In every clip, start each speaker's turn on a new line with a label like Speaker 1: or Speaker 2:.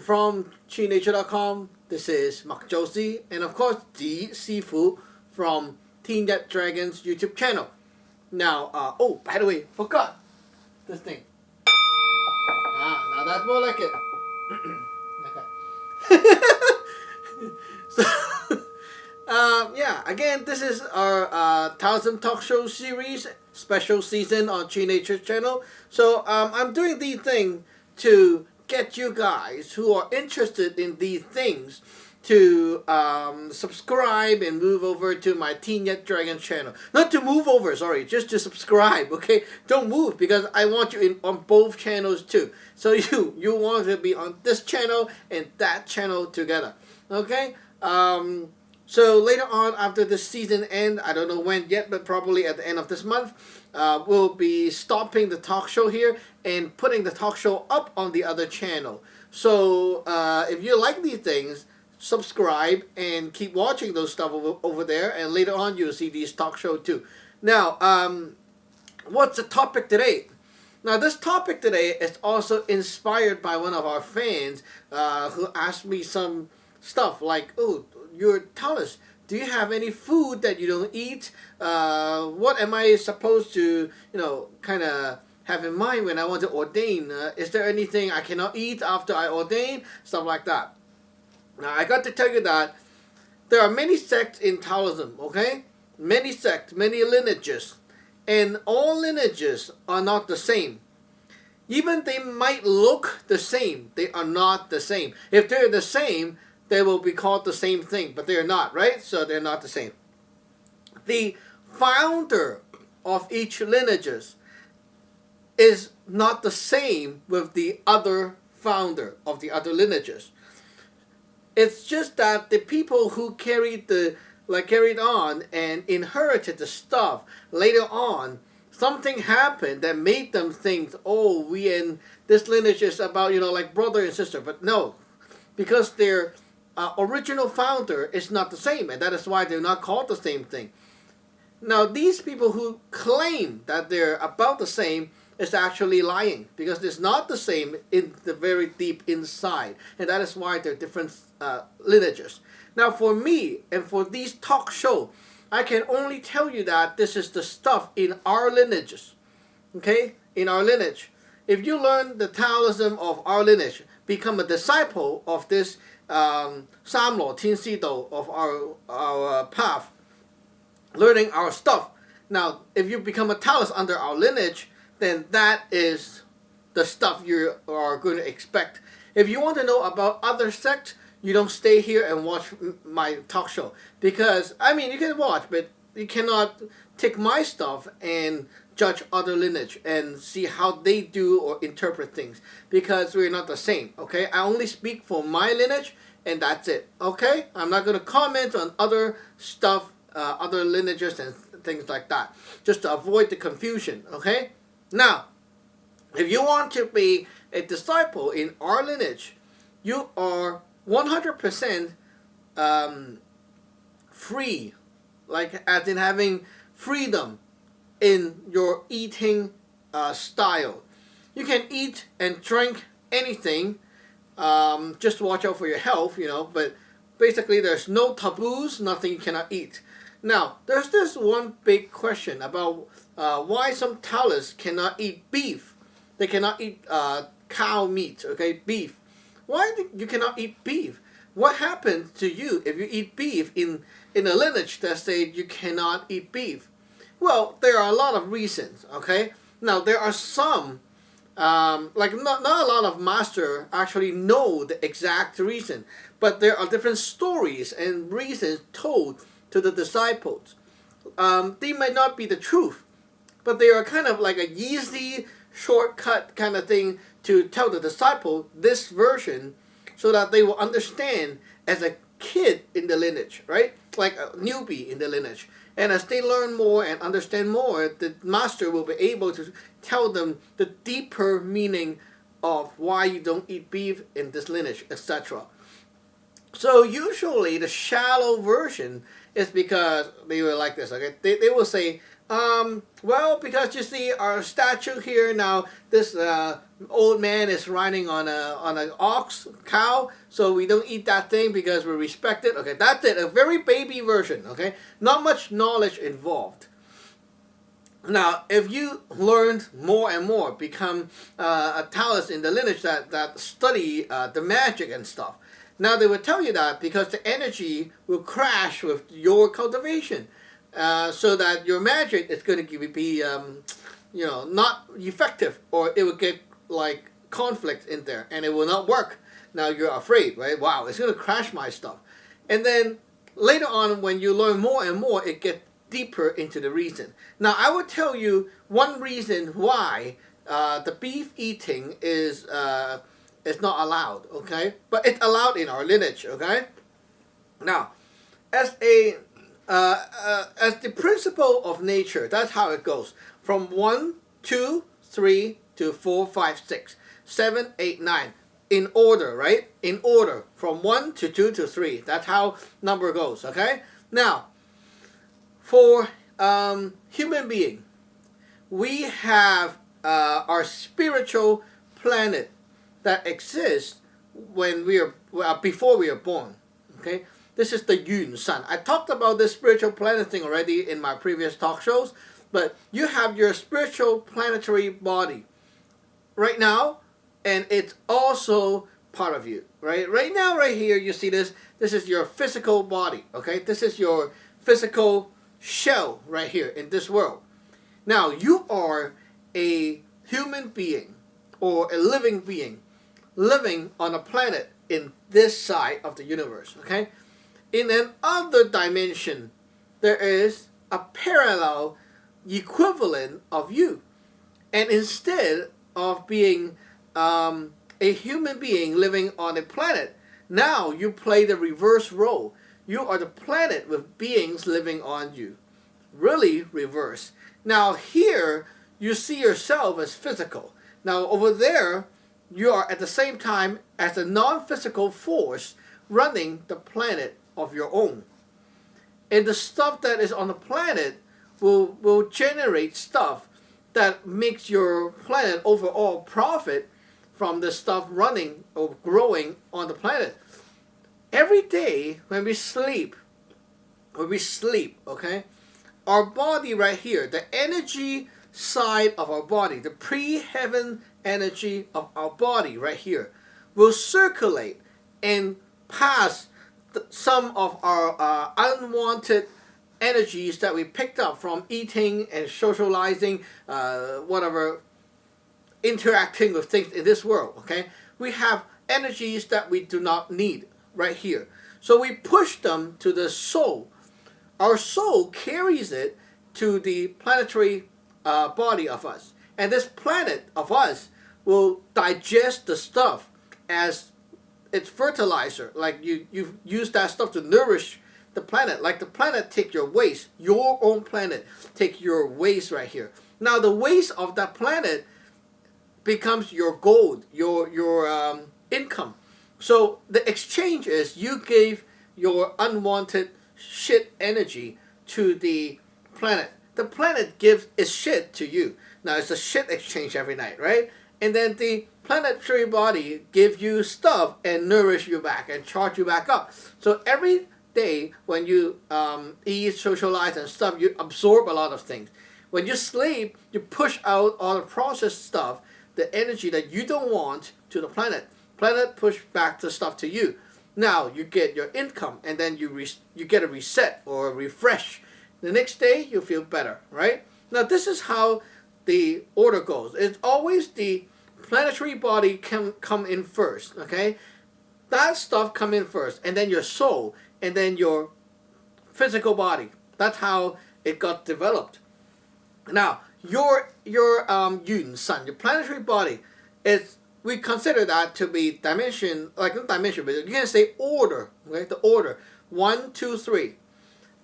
Speaker 1: from ChiNature.com. This is Mark Josie, and of course, the Sifu from Yat Dragon's YouTube channel. Now, oh, by the way, forgot this thing. Now that's more like it. Okay. So, yeah, again, this is our Taoism talk show series, special season on ChiNature channel. So, I'm doing the thing to get you guys who are interested in these things to subscribe and move over to my Yat Dragon channel. Not to move over, sorry, just to subscribe, okay? Don't move, because I want you on both channels too. So you want to be on this channel and that channel together, okay? So later on, after the season end, I don't know when yet, but probably at the end of this month, we'll be stopping the talk show here and putting the talk show up on the other channel. So if you like these things, subscribe and keep watching those stuff over there, and later on you'll see these talk show too. Now, what's the topic today? Now, this topic today is also inspired by one of our fans who asked me some stuff like, oh, you're Taoist. Do you have any food that you don't eat? What am I supposed to, kind of have in mind when I want to ordain? Is there anything I cannot eat after I ordain? Stuff like that. Now, I got to tell you that there are many sects in Taoism, okay? Many sects, many lineages. And all lineages are not the same. Even they might look the same, they are not the same. If they're the same, they will be called the same thing, but they're not, right? So they're not the same. The founder of each lineages is not the same with the other founder of the other lineages. It's just that the people who carried on and inherited the stuff later on, something happened that made them think, oh, we in this lineage is about, like brother and sister. But no, because their original founder is not the same, and that is why they're not called the same thing. Now, these people who claim that they're about the same is actually lying, because it's not the same in the very deep inside, and that is why they're different lineages. Now, for me and for these talk show, I can only tell you that this is the stuff in our lineages, okay? In our lineage. If you learn the Taoism of our lineage, become a disciple of this Samlo, Tinsido of our path, learning our stuff. Now, if you become a Taoist under our lineage, then that is the stuff you are going to expect. If you want to know about other sects, you don't stay here and watch my talk show. Because, you can watch, but you cannot take my stuff and judge other lineage and see how they do or interpret things. Because we're not the same, okay? I only speak for my lineage, and that's it, okay? I'm not going to comment on other stuff, other lineages and things like that, just to avoid the confusion, okay? Now, if you want to be a disciple in our lineage, you are 100% free, like as in having freedom in your eating style. You can eat and drink anything, just watch out for your health, but basically there's no taboos, nothing you cannot eat. Now, there's this one big question about why some Taoists cannot eat beef. They cannot eat cow meat, okay, beef. Why you cannot eat beef? What happens to you if you eat beef in a lineage that say you cannot eat beef? Well, there are a lot of reasons, okay? Now, there are some, not a lot of masters actually know the exact reason, but there are different stories and reasons told to the disciples. They might not be the truth, but they are kind of like a easy shortcut kind of thing to tell the disciple this version so that they will understand as a kid in the lineage, right? Like a newbie in the lineage. And as they learn more and understand more, the master will be able to tell them the deeper meaning of why you don't eat beef in this lineage, etc. So usually the shallow version is because they were like this, okay? They will say, Well, because you see our statue here now, this old man is riding on an ox cow, so we don't eat that thing because we respect it. Okay, that's it. A very baby version. Okay, not much knowledge involved. Now, if you learned more and more, become a Taoist in the lineage that study the magic and stuff. Now they will tell you that because the energy will crash with your cultivation, so that your magic is going to be not effective, or it will get like conflict in there and it will not work. Now you're afraid, right? Wow, it's going to crash my stuff. And then later on, when you learn more and more, it gets deeper into the reason. Now I will tell you one reason why the beef eating is not allowed. Okay, but it's allowed in our lineage. Okay, now as the principle of nature, that's how it goes. From 1, 2, 3 to 4, 5, 6, 7, 8, 9. In order, right? In order. From 1 to 2 to 3. That's how number goes, okay? Now, for human being, we have our spiritual planet that exists when we are before we are born, okay? This is the Yun Sun. I talked about this spiritual planet thing already in my previous talk shows, but you have your spiritual planetary body right now, and it's also part of you, right? Right now, right here, you see this. This is your physical body, okay? This is your physical shell right here in this world. Now, you are a human being or a living being living on a planet in this side of the universe, okay? In another dimension, there is a parallel equivalent of you. And instead of being a human being living on a planet, now you play the reverse role. You are the planet with beings living on you. Really reverse. Now here, you see yourself as physical. Now over there, you are at the same time as a non-physical force running the planet of your own. And the stuff that is on the planet will generate stuff that makes your planet overall profit from the stuff running or growing on the planet. Every day when we sleep, okay, our body right here, the energy side of our body, the pre-heaven energy of our body right here, will circulate and pass some of our unwanted energies that we picked up from eating and socializing, whatever, interacting with things in this world, okay? We have energies that we do not need right here. So we push them to the soul. Our soul carries it to the planetary body of us. And this planet of us will digest the stuff as it's fertilizer. Like you use that stuff to nourish the planet. Like the planet take your waste, your own planet take your waste right here. Now the waste of that planet becomes your gold, your income. So the exchange is you gave your unwanted shit energy to the planet. The planet gives its shit to you. Now it's a shit exchange every night, right? And then the planetary body give you stuff and nourish you back and charge you back up. So every day when you eat, socialize and stuff, you absorb a lot of things. When you sleep, you push out all the processed stuff, the energy that you don't want to the planet. Planet push back the stuff to you. Now you get your income, and then you get a reset or a refresh. The next day you feel better, right? Now this is how the order goes. It's always the planetary body can come in first, okay? That stuff come in first, and then your soul, and then your physical body. That's how it got developed. Now your Yun Sun, your planetary body, is, we consider that to be dimension, like not dimension, but you can say order, right? The order 1, 2, 3.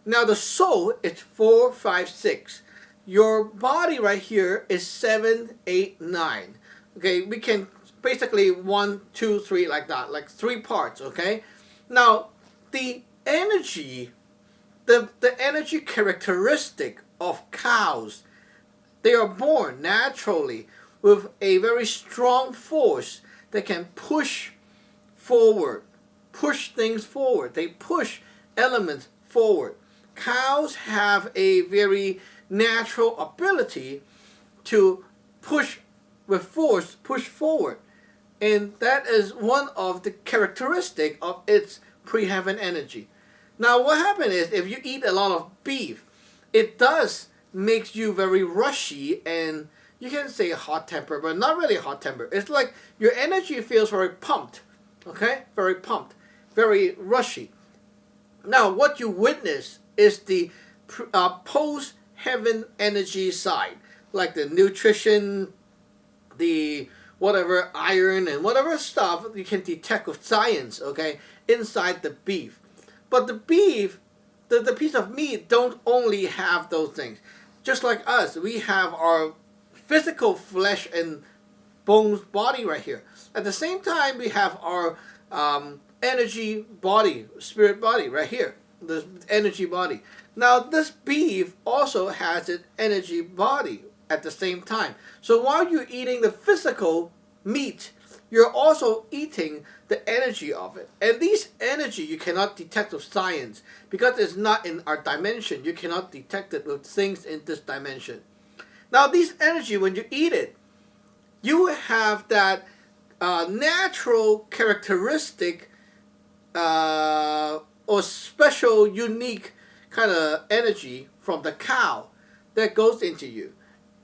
Speaker 1: Now the soul is 4, 5, 6. Your body right here is 7, 8, 9. Okay, we can basically 1, 2, 3 like that, like 3 parts. Okay, now the energy, the energy characteristic of cows. They are born naturally with a very strong force that can push forward, push things forward. They push elements forward. Cows have a very natural ability to push with force, push forward. And that is one of the characteristic of its pre-heaven energy. Now what happens is if you eat a lot of beef, it does makes you very rushy, and you can say hot temper, but not really hot temper. It's like your energy feels very pumped, okay? Very pumped, very rushy. Now what you witness is the post-heaven energy side, like the nutrition, the whatever iron and whatever stuff you can detect with science, okay, inside the beef. But the beef, the piece of meat don't only have those things. Just like us, we have our physical flesh and bones body right here. At the same time, we have our energy body, spirit body right here, the energy body. Now, this beef also has an energy body at the same time. So while you're eating the physical meat, you're also eating the energy of it. And this energy you cannot detect with science because it's not in our dimension. You cannot detect it with things in this dimension. Now, this energy, when you eat it, you have that natural characteristic or special, unique kind of energy from the cow that goes into you.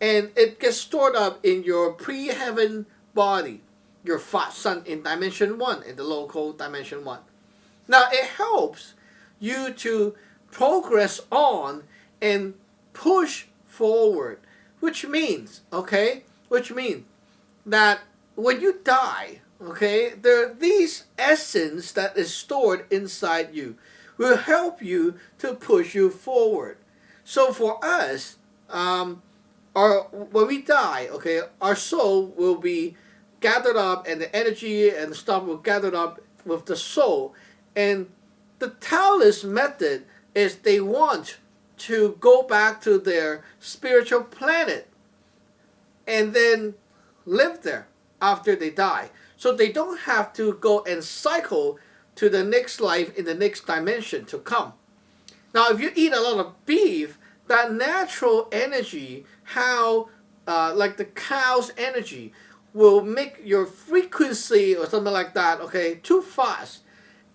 Speaker 1: And it gets stored up in your pre-heaven body, your fat sun in dimension 1, in the local dimension 1. Now it helps you to progress on and push forward, which means that when you die, okay, these essence that is stored inside you will help you to push you forward. So for us, when we die, okay, our soul will be gathered up, and the energy and the stuff will gathered up with the soul. And the Taoist method is they want to go back to their spiritual planet and then live there after they die. So they don't have to go and cycle to the next life in the next dimension to come. Now, if you eat a lot of beef, that natural energy, how like the cow's energy, will make your frequency or something like that, okay, too fast.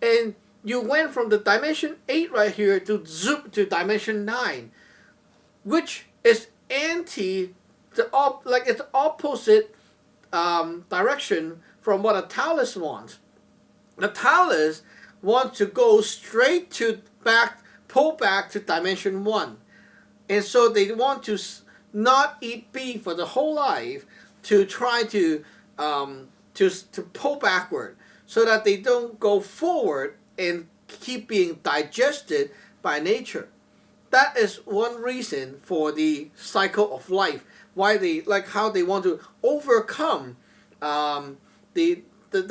Speaker 1: And you went from the dimension 8 right here to zoom to dimension 9, which is anti, it's opposite direction from what a Taoist wants. The Taoists want to go straight to pull back to dimension 1. And so they want to not eat beef for the whole life, to try to pull backward so that they don't go forward and keep being digested by nature. That is one reason for the cycle of life, why they like how they want to overcome the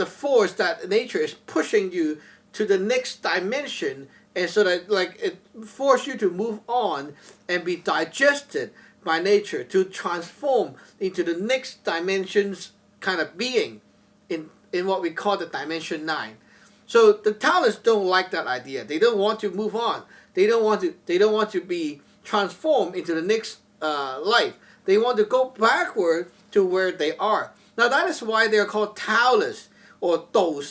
Speaker 1: force that nature is pushing you to the next dimension, and so that like it forces you to move on and be digested by nature to transform into the next dimension's kind of being in what we call the dimension 9. So the Taoists don't like that idea. They don't want to move on. They don't want to be transformed into the next life. They want to go backward to where they are. Now that is why they are called Taoists or Dou.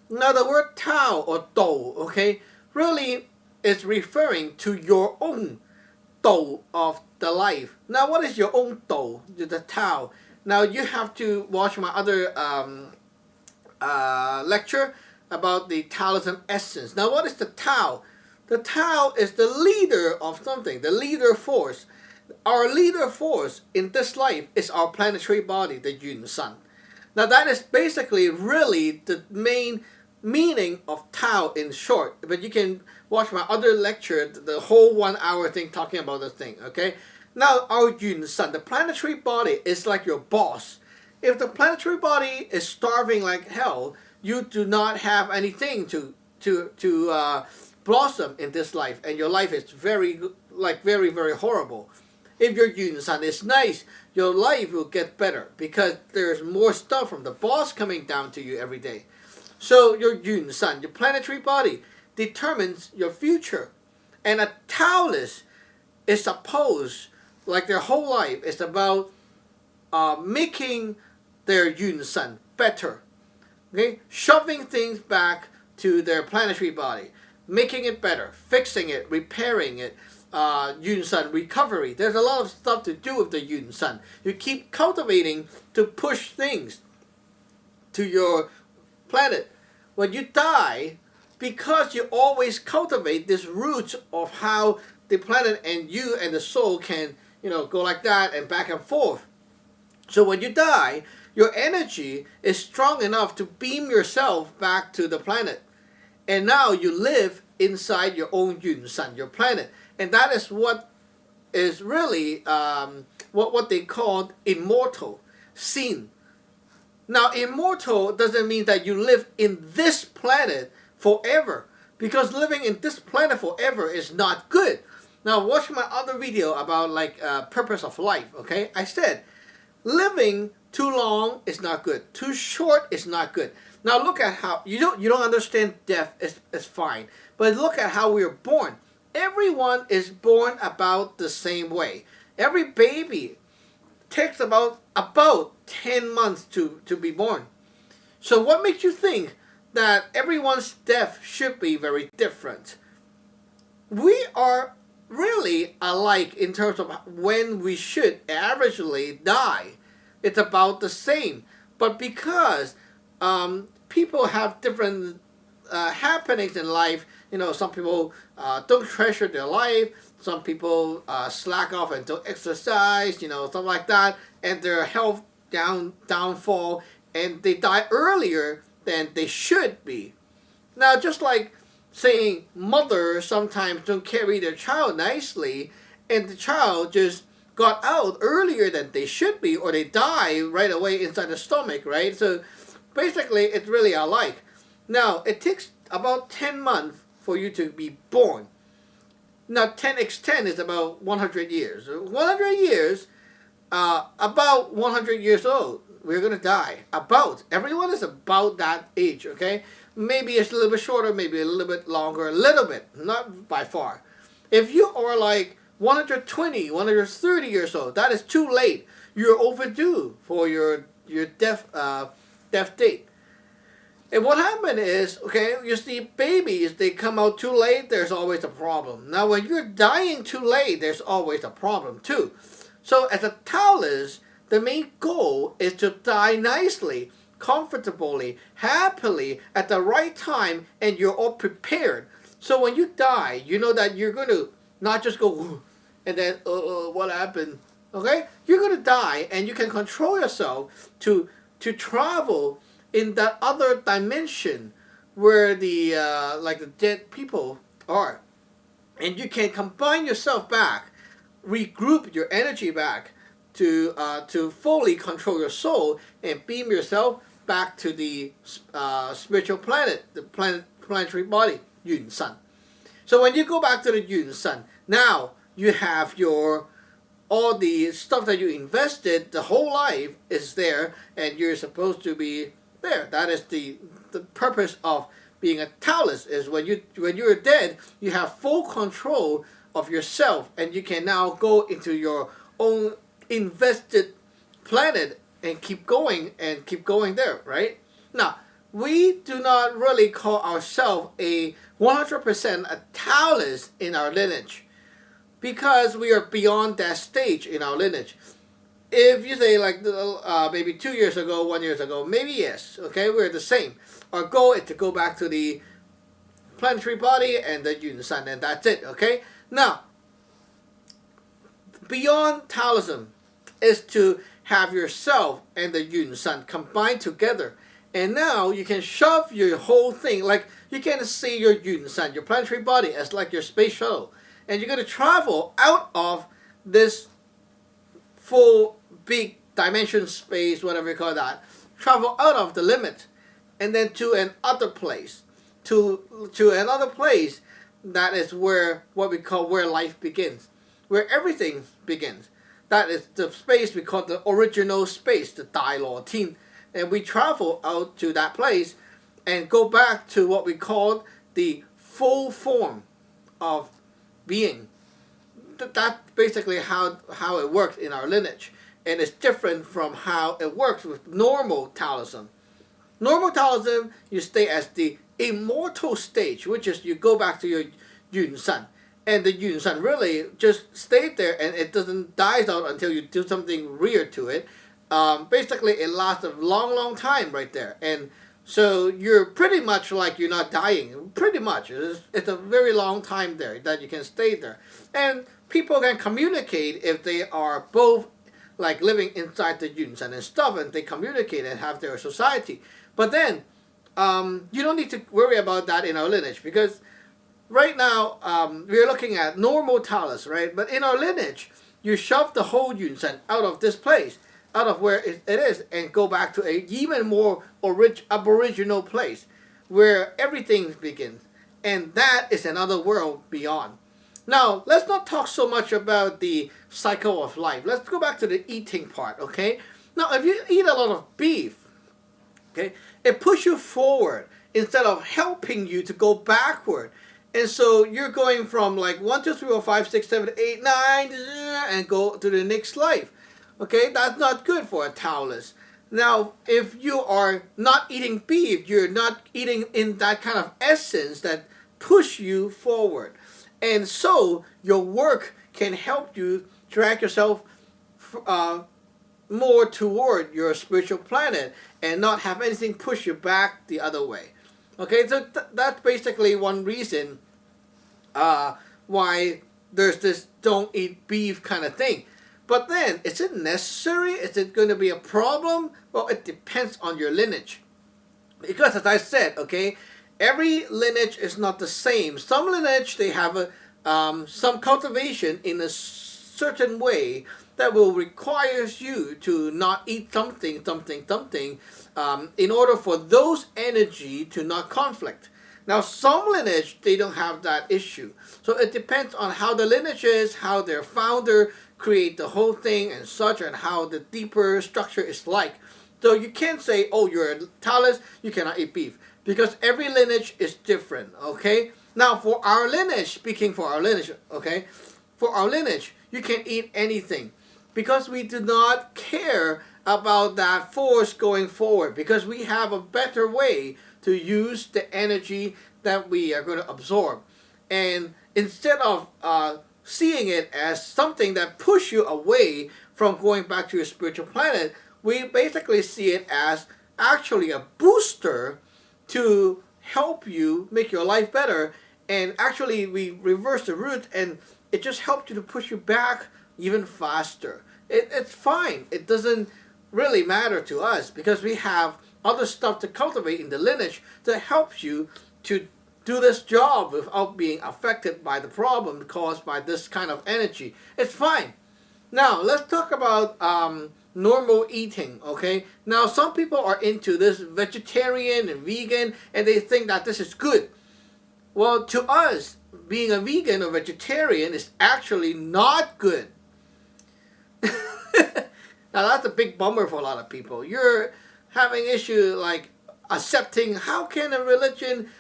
Speaker 1: Now the word Tao or Dou, okay, really is referring to your own Dou of the life. Now what is your own Dou, the Tao? Now you have to watch my other lecture about the Taoism essence. Now what is the Tao? The Tao is the leader of something, the leader force. Our leader force in this life is our planetary body, the Yun Sun. Now that is basically really the main meaning of Tao in short. But you can watch my other lecture, the whole 1 hour thing talking about this thing, okay? Now our Yun Sun, the planetary body, is like your boss. If the planetary body is starving like hell, you do not have anything to blossom in this life, and your life is very, very, very horrible. If your Yun Sun is nice, your life will get better because there's more stuff from the boss coming down to you every day. So your Yun Sun, your planetary body, determines your future. And a Taoist is supposed, like their whole life, is about making their Yun Sun better. Okay? Shoving things back to their planetary body, making it better, fixing it, repairing it, Yun Sun recovery. There's a lot of stuff to do with the Yun Sun. You keep cultivating to push things to your planet. When you die, because you always cultivate this root of how the planet and you and the soul can, go like that and back and forth. So when you die, your energy is strong enough to beam yourself back to the planet. And now you live inside your own Yun Sun, your planet. And that is what is really what they call immortal, seen. Now, immortal doesn't mean that you live in this planet forever, because living in this planet forever is not good. Now, watch my other video about purpose of life. Okay, I said living too long is not good. Too short is not good. Now look at how you don't understand death is fine, but look at how we are born. Everyone is born about the same way. Every baby takes about 10 months to be born. So what makes you think that everyone's death should be very different? We are really alike in terms of when we should averagely die. It's about the same. But because people have different happenings in life, some people don't treasure their life, some people slack off and don't exercise, stuff like that, and their health downfall, and they die earlier than they should be. Now, just like saying mothers sometimes don't carry their child nicely, and the child just got out earlier than they should be, or they die right away inside the stomach, right? So basically, it's really alike. Now, it takes about 10 months for you to be born. Now, 10x10 is about 100 years. 100 years, about 100 years old, we're going to die. About. Everyone is about that age, okay? Maybe it's a little bit shorter, maybe a little bit longer, a little bit, not by far. If you are like 120, 130 years old, that is too late. You're overdue for your death date. And what happened is, okay, you see babies, they come out too late, there's always a problem. Now, when you're dying too late, there's always a problem too. So as a Taoist, the main goal is to die nicely, comfortably, happily, at the right time, and you're all prepared. So when you die, you know that you're going to not just go, and then, what happened? Okay? You're going to die, and you can control yourself to travel in that other dimension where the dead people are. And you can combine yourself back, regroup your energy back to fully control your soul and beam yourself back to the spiritual planet, the planetary body, Yun Sun. So when you go back to the Yun Sun, now you have all the stuff that you invested, the whole life is there, and you're supposed to be there. That is the purpose of being a Taoist, is when you're dead, you have full control of yourself, and you can now go into your own invested planet and keep going there, right? Now, we do not really call ourselves a 100% a Taoist in our lineage, because we are beyond that stage in our lineage. If you say maybe 2 years ago, 1 year ago, maybe yes, okay, we're the same. Our goal is to go back to the planetary body and the Yun Sun, and that's it, okay? Now, beyond Taoism is to have yourself and the Yun Sun combined together. And now you can shove your whole thing, like you can see your Yun Sun, your planetary body, as like your space shuttle. And you're going to travel out of this full big dimension space, whatever you call that. Travel out of the limit and then to another place. To another place that is where what we call where life begins, where everything begins. That is the space we call the original space, the Dai Lo Tin. And we travel out to that place and go back to what we call the full form of being. That's basically how it works in our lineage. And it's different from how it works with normal Taoism. Normal Taoism, you stay as the immortal stage, which is you go back to your Yun San. And the Yun San really just stayed there, and it doesn't die out until you do something weird to it. Basically, it lasts a long, long time right there. And so you're pretty much like you're not dying. Pretty much. It's a very long time there that you can stay there. And people can communicate if they are both like living inside the Yun San and stuff, and they communicate and have their society. But then, you don't need to worry about that in our lineage, because right now, we're looking at normal Taoists, right? But in our lineage, you shove the whole Yun San out of this place, out of where it is, and go back to a even more aboriginal place, where everything begins. And that is another world beyond. Now, let's not talk so much about the cycle of life. Let's go back to the eating part, okay? Now, if you eat a lot of beef, okay, it pushes you forward instead of helping you to go backward. And so you're going from like 1, 2, 3, 4, 5, 6, 7, 8, 9, and go to the next life. Okay, that's not good for a Taoist. Now, if you are not eating beef, you're not eating in that kind of essence that push you forward. And so your work can help you drag yourself more toward your spiritual planet and not have anything push you back the other way. Okay, so that's basically one reason why there's this don't eat beef kind of thing. But then, is it necessary? Is it going to be a problem? Well, it depends on your lineage. Because as I said, okay, every lineage is not the same. Some lineage, they have some cultivation in a certain way that will require you to not eat something, in order for those energy to not conflict. Now, some lineage, they don't have that issue. So it depends on how the lineage is, how their founder create the whole thing and such, and how the deeper structure is like. So you can't say, oh, you're a Taoist, you cannot eat beef. Because every lineage is different, okay? Now, for our lineage, speaking for our lineage, okay? For our lineage, you can eat anything. Because we do not care about that force going forward. Because we have a better way to use the energy that we are going to absorb. And instead of seeing it as something that pushes you away from going back to your spiritual planet, we basically see it as actually a booster to help you make your life better. And actually, we reverse the route, and it just helps you to push you back even faster. It's fine. It doesn't really matter to us because we have other stuff to cultivate in the lineage that helps you to do this job without being affected by the problem caused by this kind of energy. It's fine. Now, let's talk about normal eating, okay? Now, some people are into this vegetarian and vegan, and they think that this is good. Well, to us, being a vegan or vegetarian is actually not good. Now, that's a big bummer for a lot of people. You're having issue like accepting, how can a religion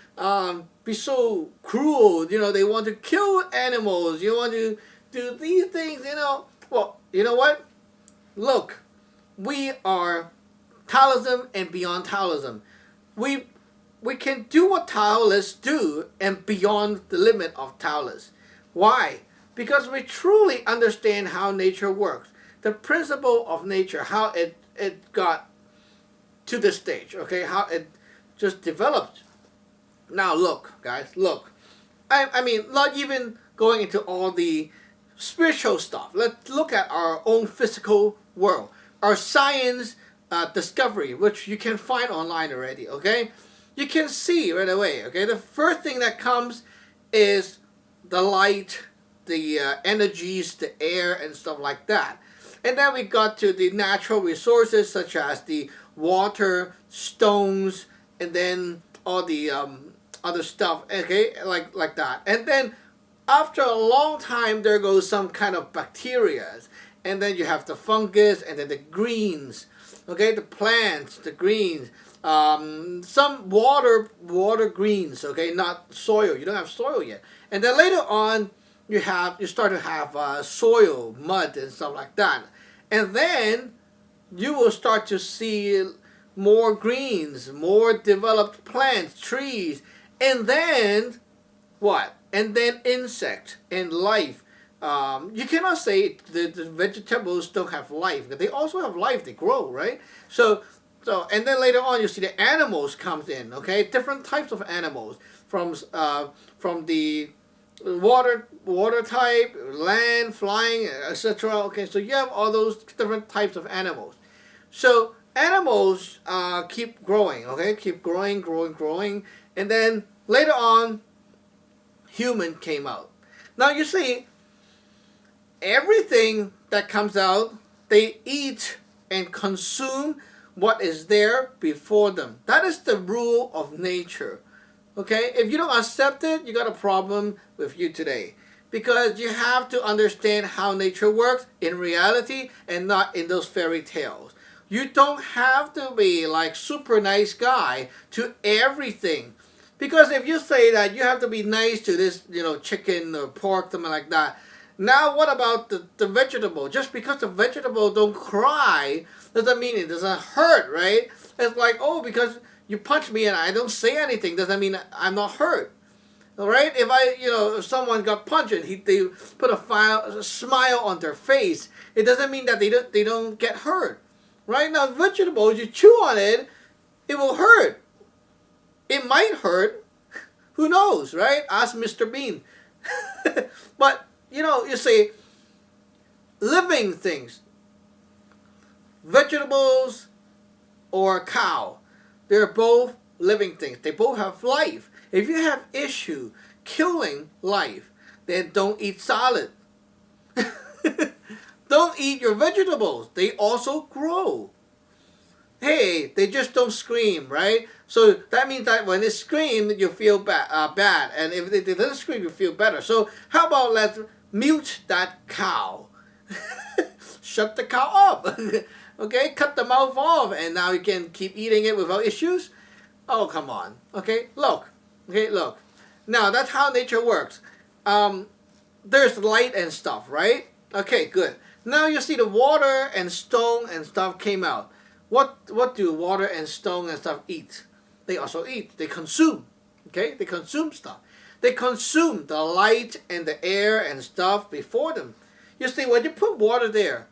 Speaker 1: be so cruel? You know, they want to kill animals. You want to do these things, you know. Well, you know what? Look, we are Taoism and beyond Taoism. We can do what Taoists do and beyond the limit of Taoists. Why? Because we truly understand how nature works. The principle of nature, how it got to this stage, okay? How it just developed. Now look, guys, look. I mean, not even going into all the spiritual stuff. Let's look at our own physical world. Our science discovery, which you can find online already, okay? You can see right away, okay? The first thing that comes is the light, the energies, the air, and stuff like that. And then we got to the natural resources such as the water, stones, and then all the other stuff. Okay, like that. And then after a long time, there goes some kind of bacteria, and then you have the fungus, and then the greens. Okay, the plants, the greens, some water greens. Okay, not soil. You don't have soil yet. And then later on, you start to have soil, mud, and stuff like that. And then you will start to see more greens, more developed plants, trees, and then what? And then insect and life. You cannot say the vegetables don't have life. They also have life. They grow, right? And then later on, you see the animals comes in. Okay, different types of animals from the water type, land, flying, etc. Okay, so you have all those different types of animals. So animals keep growing. Okay, keep growing, and then later on, human came out. Now you see, everything that comes out, they eat and consume what is there before them. That is the rule of nature. Okay? If you don't accept it, you got a problem with you today. Because you have to understand how nature works in reality and not in those fairy tales. You don't have to be like super nice guy to everything. Because if you say that you have to be nice to this, chicken or pork, something like that, now what about the vegetable? Just because the vegetable don't cry doesn't mean it doesn't hurt, right? It's like, oh, because you punch me and I don't say anything doesn't mean I'm not hurt. All right? If someone got punched and they put a smile on their face, it doesn't mean that they don't get hurt. Right? Now, vegetables, you chew on it, it will hurt. It might hurt. Who knows, right? Ask Mr. Bean. But, you say living things, vegetables or cow, they're both living things. They both have life. If you have issue killing life, then don't eat salad. Don't eat your vegetables. They also grow. Hey, they just don't scream, right? So that means that when they scream, you feel bad. And if they don't scream, you feel better. So how about let's mute that cow. Shut the cow up. Okay, cut the mouth off. And now you can keep eating it without issues. Oh, come on. Okay, look. Now, that's how nature works. There's light and stuff, right? Okay, good. Now you see the water and stone and stuff came out. What do water and stone and stuff eat? They also eat. They consume. Okay? They consume stuff. They consume the light and the air and stuff before them. You see, when you put water there,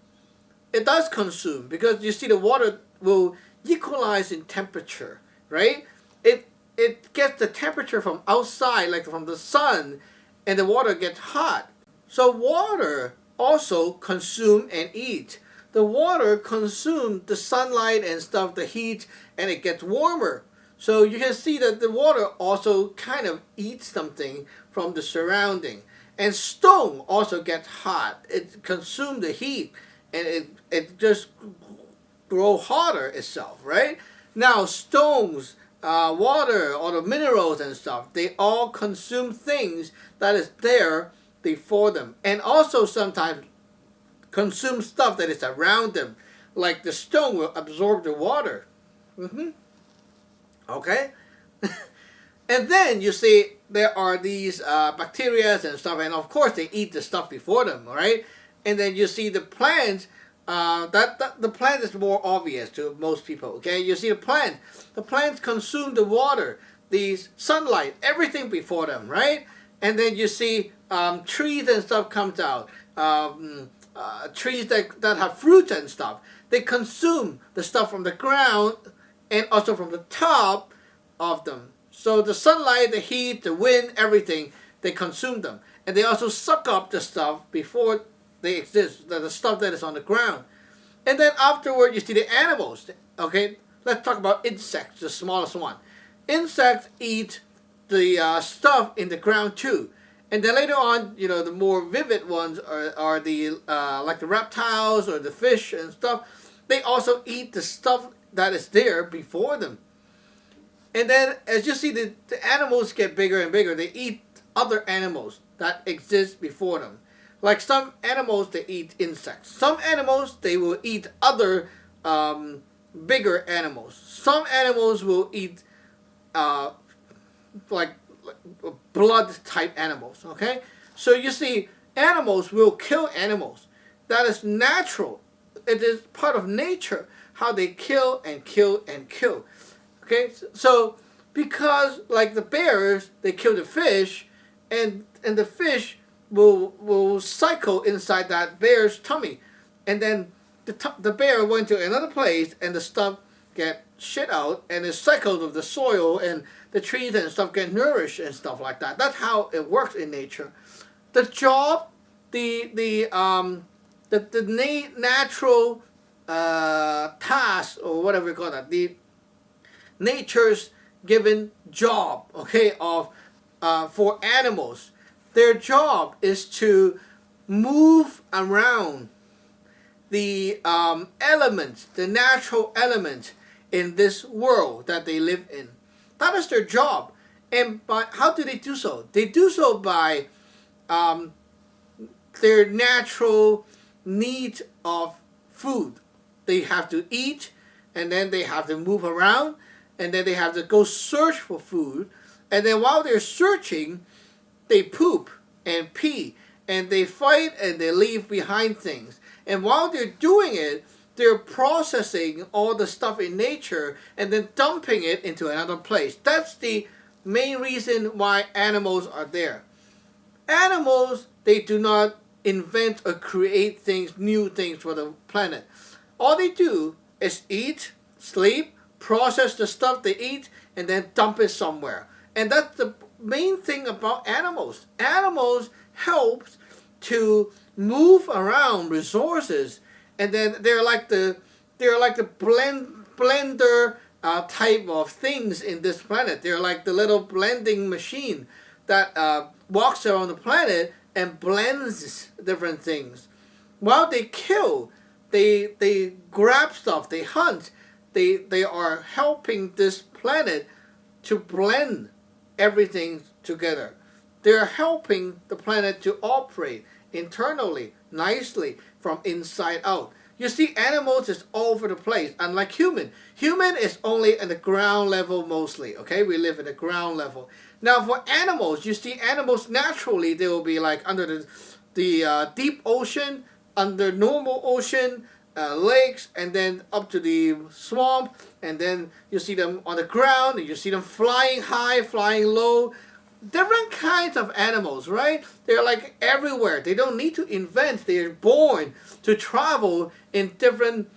Speaker 1: it does consume because you see the water will equalize in temperature, right? It gets the temperature from outside, like from the sun, and the water gets hot. So water also consume and eat. The water consumes the sunlight and stuff, the heat, and it gets warmer. So you can see that the water also kind of eats something from the surrounding. And stone also gets hot. It consumes the heat, and it just grow hotter itself, right? Now stones, water, all the minerals and stuff, they all consume things that is there before them. And also sometimes consume stuff that is around them. Like the stone will absorb the water. Okay? And then you see there are these bacteria and stuff, and of course they eat the stuff before them, right? And then you see the plants, the plant is more obvious to most people, okay? You see the plants consume the water, the sunlight, everything before them, right? And then you see trees and stuff comes out, trees that have fruits and stuff. They consume the stuff from the ground and also from the top of them. So the sunlight, the heat, the wind, everything, they consume them. And they also suck up the stuff before they exist, the stuff that is on the ground. And then afterward, you see the animals. Okay, let's talk about insects, the smallest one. Insects eat the stuff in the ground too. And then later on, the more vivid ones are the like the reptiles or the fish and stuff. They also eat the stuff that is there before them. And then as you see the animals get bigger and bigger, they eat other animals that exist before them. Like some animals, they eat insects. Some animals, they will eat other bigger animals. Some animals will eat uh, like blood type animals. Okay, so you see, animals will kill animals. That is natural. It is part of nature how they kill and kill and kill. Okay, so because like the bears, they kill the fish, and the fish will cycle inside that bear's tummy, and then the bear went to another place, and the stuff get shit out, and it cycles with the soil, and the trees and stuff get nourished and stuff like that. That's how it works in nature. The job, the natural task, or whatever you call that, the nature's given job, okay, of for animals. Their job is to move around the elements, the natural elements in this world that they live in. That is their job. And by how do they do so? They do so by their natural need of food. They have to eat, and then they have to move around, and then they have to go search for food. And then while they're searching, they poop and pee, and they fight, and they leave behind things. And while they're doing it, they're processing all the stuff in nature and then dumping it into another place. That's the main reason why animals are there. Animals, they do not invent or create things, new things for the planet. All they do is eat, sleep, process the stuff they eat, and then dump it somewhere. And that's the main thing about animals. Animals help to move around resources, and then they're like the blender type of things in this planet. They're like the little blending machine that walks around the planet and blends different things. While they kill, they grab stuff, they hunt, they are helping this planet to blend everything together. They're helping the planet to operate internally, nicely, from inside out. You see, animals is all over the place, unlike human. Human is only at the ground level mostly, okay? We live at the ground level. Now, for animals, you see animals naturally, they will be like under the deep ocean, under normal ocean, lakes, and then up to the swamp, and then you see them on the ground, and you see them flying high, flying low. Different kinds of animals, right? They're like everywhere. They don't need to invent. They're born to travel in different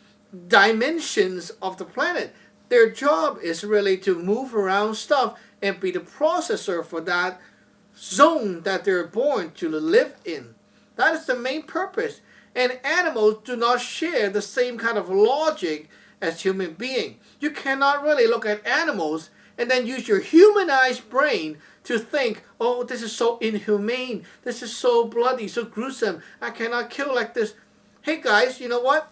Speaker 1: dimensions of the planet. Their job is really to move around stuff and be the processor for that zone that they're born to live in. That is the main purpose. And animals do not share the same kind of logic as human beings. You cannot really look at animals and then use your humanized brain to think, oh, this is so inhumane, this is so bloody, so gruesome, I cannot kill like this. Hey guys, you know what?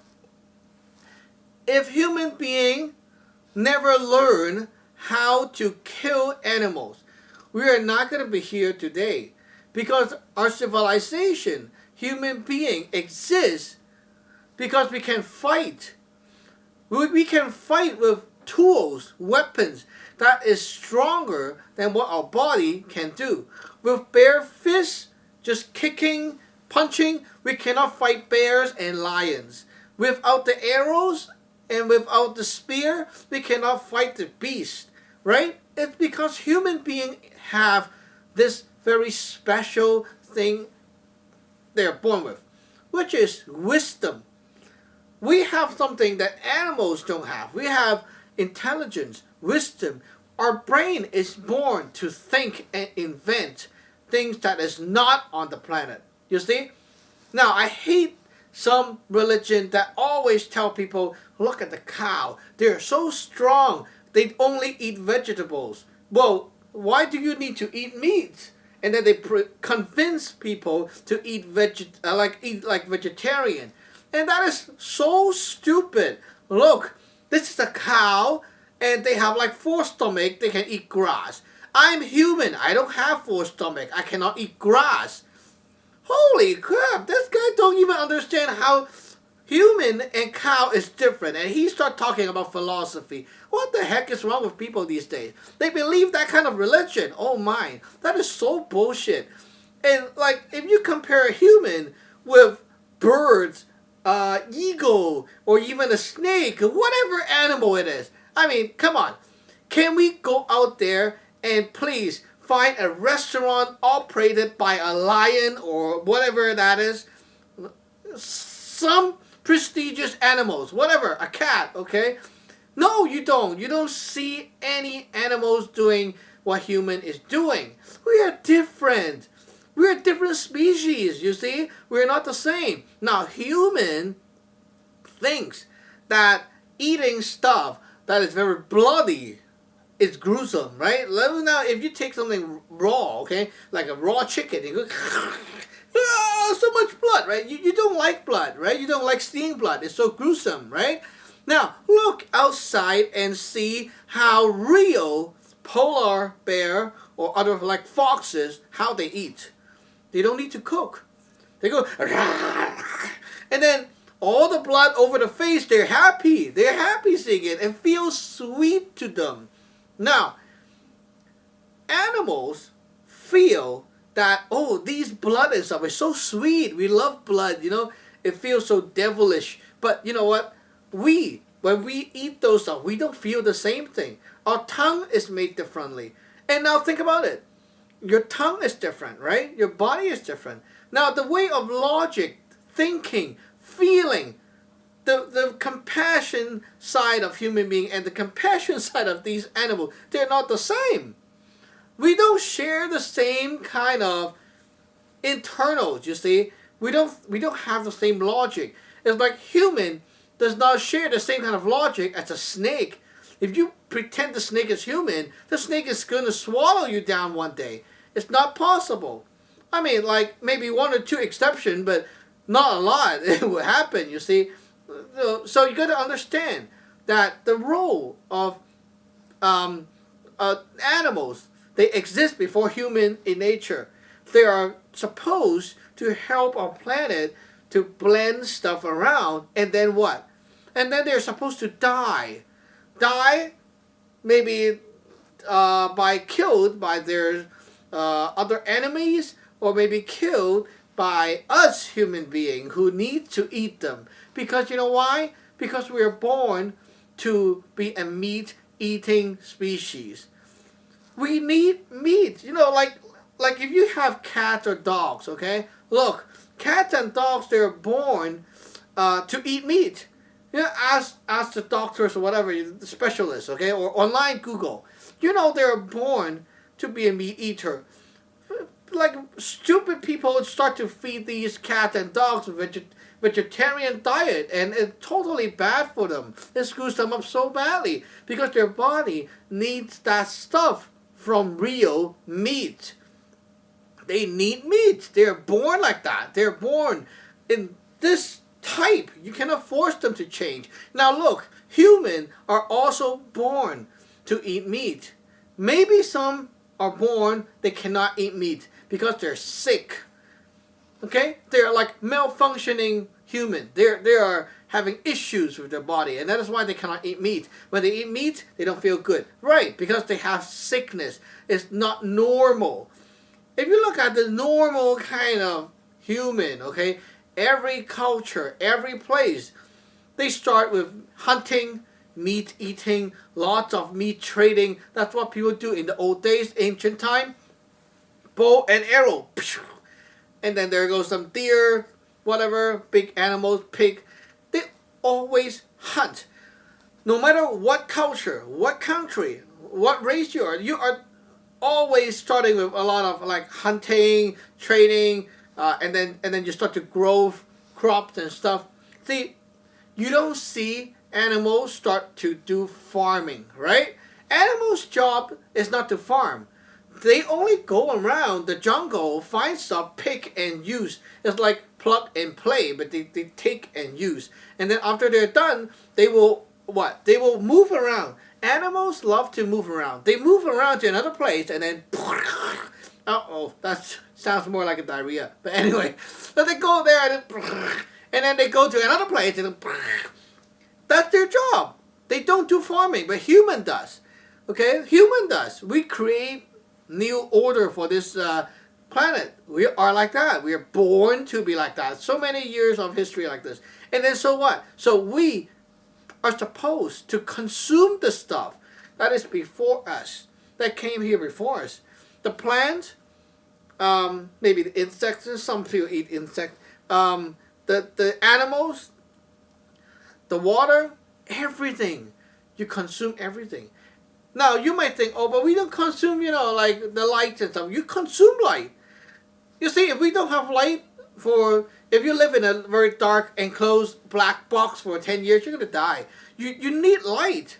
Speaker 1: If human beings never learn how to kill animals, we are not going to be here today. Because our civilization, human being, exists because we can fight. We can fight with tools, weapons that is stronger than what our body can do. With bare fists, just kicking, punching, we cannot fight bears and lions. Without the arrows and without the spear, we cannot fight the beast, right? It's because human beings have this very special thing they're born with, which is wisdom. We have something that animals don't have. We have intelligence, wisdom. Our brain is born to think and invent things that is not on the planet. You see? Now, I hate some religion that always tell people, look at the cow. They're so strong. They only eat vegetables. Well, why do you need to eat meat? And then they convince people to eat like vegetarian. And that is so stupid. Look, this is a cow, and they have like 4 stomach, they can eat grass. I'm human. I don't have 4 stomach. I cannot eat grass. Holy crap! This guy don't even understand how human and cow is different, and he start talking about philosophy. What the heck is wrong with people these days? They believe that kind of religion. Oh my, that is so bullshit. And like, if you compare a human with birds, eagle, or even a snake, whatever animal it is, I mean, come on. Can we go out there and please find a restaurant operated by a lion or whatever that is? Some prestigious animals, whatever, a cat, okay? No, you don't. You don't see any animals doing what human is doing. We are different. We're a different species, you see? We're not the same. Now, human thinks that eating stuff that is very bloody is gruesome, right? Now, if you take something raw, okay, like a raw chicken, you go, so much blood, right? You don't like blood, right? You don't like seeing blood. It's so gruesome, right? Now, look outside and see how real polar bear or other like foxes, how they eat. They don't need to cook. They go, and then all the blood over the face, they're happy. They're happy seeing it and feels sweet to them. Now, animals feel that, oh, these blood and stuff is so sweet. We love blood, you know. It feels so devilish. But you know what? When we eat those stuff, we don't feel the same thing. Our tongue is made differently. And now think about it. Your tongue is different, right? Your body is different. Now, the way of logic, thinking, feeling, the compassion side of human being and the compassion side of these animals, they're not the same. We don't share the same kind of internals, you see. We don't have the same logic. It's like human does not share the same kind of logic as a snake. If you pretend the snake is human, the snake is going to swallow you down one day. It's not possible. I mean, like maybe 1 or 2 exceptions, but not a lot. It will happen, you see. So you got to understand that the role of animals, they exist before human in nature. They are supposed to help our planet to blend stuff around, and then what? And then they're supposed to die. Die, maybe killed by their other enemies, or maybe killed by us human beings who need to eat them. Because you know why? Because we are born to be a meat-eating species. We need meat. You know, like if you have cats or dogs, okay? Look, cats and dogs, they're born to eat meat. You know, ask the doctors or whatever, the specialists, okay? Or online Google. You know they're born to be a meat eater. Like stupid people would start to feed these cats and dogs vegetarian diet, and it's totally bad for them. It screws them up so badly because their body needs that stuff from real meat. They need meat. They're born like that. They're born in this type. You cannot force them to change. Now look, humans are also born to eat meat. Maybe some are born they cannot eat meat because they're sick. Okay? They're like malfunctioning human. They are having issues with their body, and that is why they cannot eat meat. When they eat meat, they don't feel good. Right, because they have sickness. It's not normal. If you look at the normal kind of human, okay, every culture, every place, they start with hunting, meat eating, lots of meat trading. That's what people do in the old days, ancient time. Bow and arrow. And then there goes some deer, whatever, big animals, pig. They always hunt. No matter what culture, what country, what race you are always starting with a lot of like hunting, trading, and then you start to grow crops and stuff. See, you don't see animals start to do farming, right? Animals' job is not to farm. They only go around the jungle, find stuff, pick and use. It's like plug and play, but they take and use. And then after they're done, they will what? They will move around Animals love to move around. They move around to another place and then uh-oh, that sounds more like a diarrhea. But anyway, so they go there and then they go to another place and that's their job. They don't do farming, but human does. Okay, human does. We create new order for this planet. We are like that. We are born to be like that. So many years of history like this. And then so what? So we are supposed to consume the stuff that is before us, that came here before us. The plant, maybe the insects, some people eat insects, the animals, the water, everything. You consume everything. Now, you might think, oh, but we don't consume, like the lights and stuff. You consume light. You see, if we don't have light if you live in a very dark, enclosed black box for 10 years, you're going to die. You need light.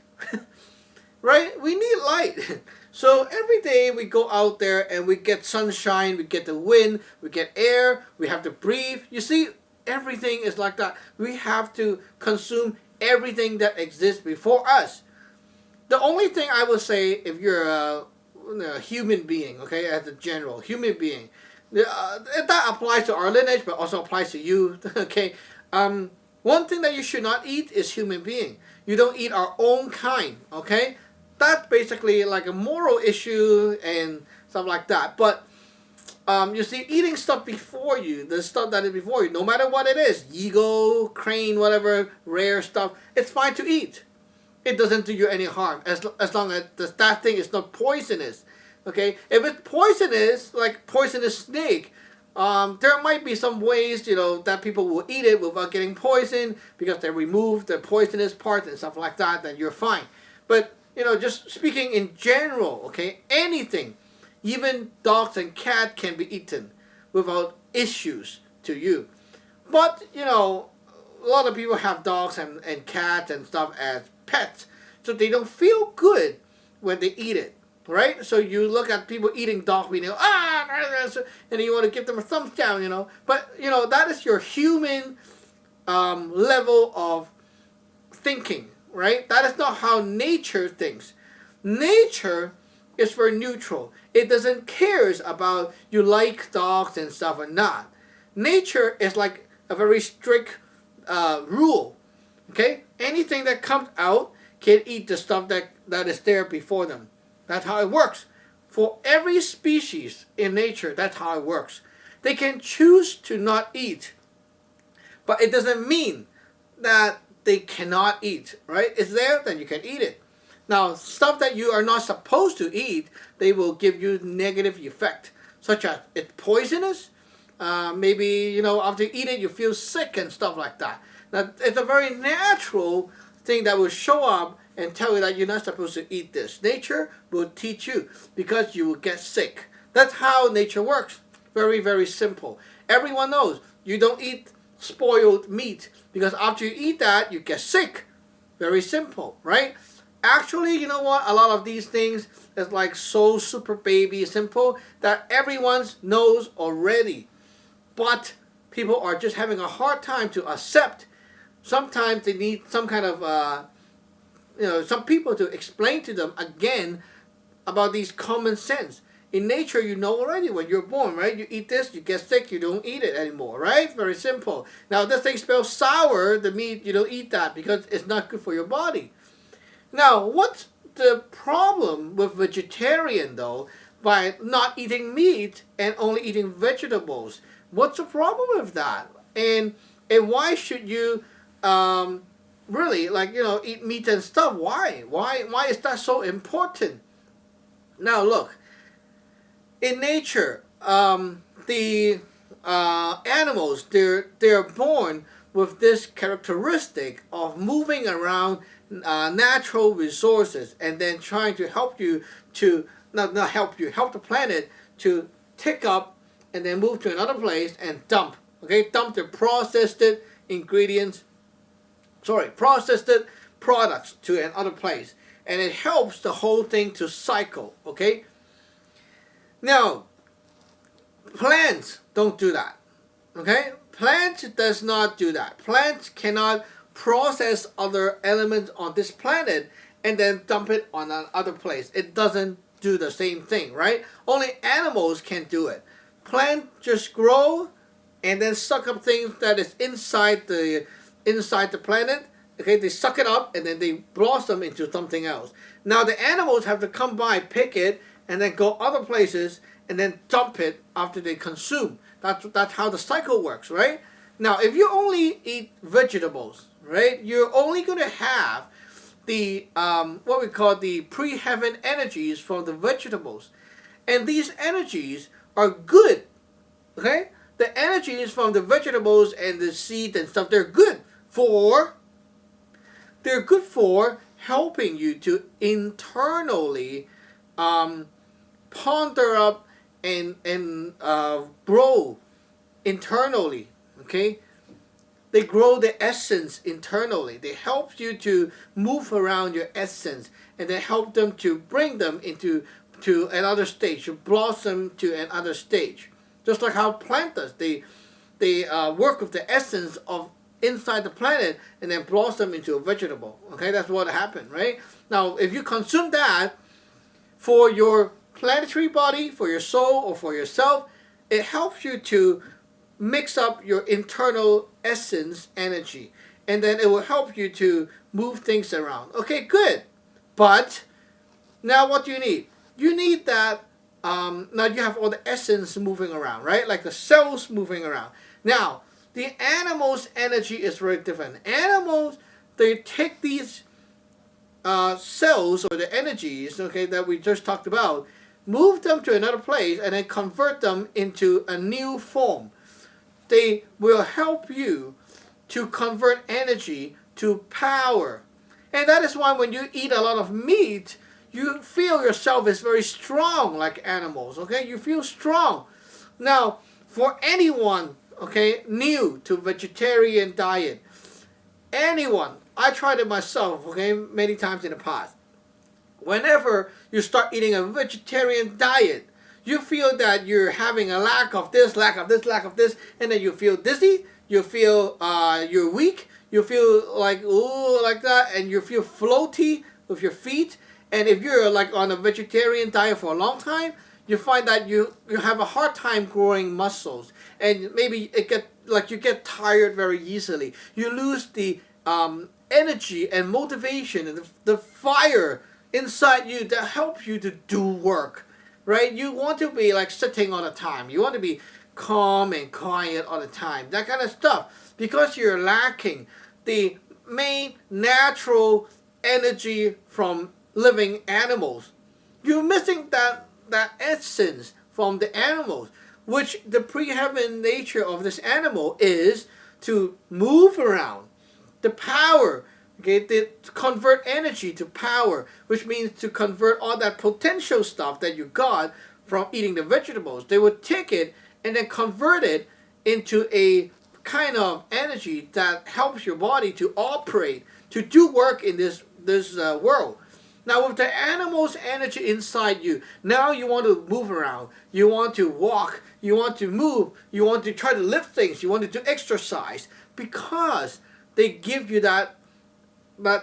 Speaker 1: Right? We need light. So every day we go out there and we get sunshine, we get the wind, we get air, we have to breathe. You see, everything is like that. We have to consume everything that exists before us. The only thing I will say, if you're a human being, okay, as a general human being, that applies to our lineage, but also applies to you, okay. One thing that you should not eat is human being. You don't eat our own kind, okay. That's basically like a moral issue and stuff like that. But you see, eating stuff before you, the stuff that is before you, no matter what it is, eagle, crane, whatever, rare stuff, it's fine to eat. It doesn't do you any harm as long as that thing is not poisonous. Okay, if it's poisonous, like poisonous snake, there might be some ways, that people will eat it without getting poisoned because they remove the poisonous part and stuff like that, then you're fine. But, just speaking in general, okay, anything, even dogs and cats can be eaten without issues to you. But, a lot of people have dogs and cats and stuff as pets, so they don't feel good when they eat it. Right? So you look at people eating dog meat and go, and you want to give them a thumbs down, But, that is your human level of thinking, right? That is not how nature thinks. Nature is very neutral. It doesn't care about you like dogs and stuff or not. Nature is like a very strict rule, okay? Anything that comes out can eat the stuff that is there before them. That's how it works. For every species in nature, that's how it works. They can choose to not eat, but it doesn't mean that they cannot eat, right? It's there, then you can eat it. Now, stuff that you are not supposed to eat, they will give you negative effect, such as it's poisonous. Maybe, after you eat it, you feel sick and stuff like that. Now, it's a very natural thing that will show up and tell you that you're not supposed to eat this. Nature will teach you because you will get sick. That's how nature works. Very, very simple. Everyone knows you don't eat spoiled meat because after you eat that, you get sick. Very simple, right? Actually, you know what? A lot of these things is like so super baby simple that everyone knows already. But people are just having a hard time to accept. Sometimes they need some kind of some people to explain to them again about these common sense. In nature, you know already when you're born, right? You eat this, you get sick, you don't eat it anymore, right? Very simple. Now, this thing smells sour, the meat, you don't eat that because it's not good for your body. Now, what's the problem with vegetarian, though, by not eating meat and only eating vegetables? What's the problem with that? And why should you really, eat meat and stuff? Why? Why is that so important? Now, look. In nature, the animals, they're born with this characteristic of moving around natural resources and then trying to help you to, not help you, help the planet to take up and then move to another place and dump. Okay, dump the processed products to another place. And it helps the whole thing to cycle, okay? Now, plants don't do that, okay? Plants does not do that. Plants cannot process other elements on this planet and then dump it on another place. It doesn't do the same thing, right? Only animals can do it. Plants just grow and then suck up things that is inside the planet. Okay, they suck it up and then they blossom into something else. Now the animals have to come by, pick it, and then go other places and then dump it after they consume. That's how the cycle works, right? Now, if you only eat vegetables, right, you're only going to have the what we call the pre-heaven energies from the vegetables, and these energies are good. Okay, the energies from the vegetables and the seed and stuff, they're good for helping you to internally ponder up and grow internally. Okay, they grow the essence internally. They help you to move around your essence, and they help them to bring them to another stage, to blossom to another stage. Just like how plant does, they work with the essence of inside the planet and then blossom into a vegetable. Okay, that's what happened, right? Now, if you consume that for your planetary body, for your soul, or for yourself, it helps you to mix up your internal essence energy, and then it will help you to move things around. Okay, good. But now what do you need? You need that, now you have all the essence moving around, right? Like the cells moving around. Now, the animal's energy is very different. Animals, they take these cells or the energies, okay, that we just talked about, move them to another place, and then convert them into a new form. They will help you to convert energy to power. And that is why when you eat a lot of meat, you feel yourself is very strong like animals, okay? You feel strong. Now, for anyone, okay, new to vegetarian diet, anyone, I tried it myself, okay, many times in the past. Whenever you start eating a vegetarian diet, you feel that you're having a lack of this, lack of this, lack of this, and then you feel dizzy, you feel you're weak, you feel like, ooh, like that, and you feel floaty with your feet. And if you're like on a vegetarian diet for a long time, you find that you have a hard time growing muscles, and maybe you get tired very easily. You lose the energy and motivation and the fire inside you that helps you to do work. Right? You want to be like sitting all the time. You want to be calm and quiet all the time. That kind of stuff. Because you're lacking the main natural energy from living animals. You're missing that essence from the animals, which the pre-heaven nature of this animal is to move around. The power. Okay, they convert energy to power, which means to convert all that potential stuff that you got from eating the vegetables. They would take it and then convert it into a kind of energy that helps your body to operate, to do work in this world. Now, with the animal's energy inside you, now you want to move around, you want to walk, you want to move, you want to try to lift things, you want to do exercise, because they give you that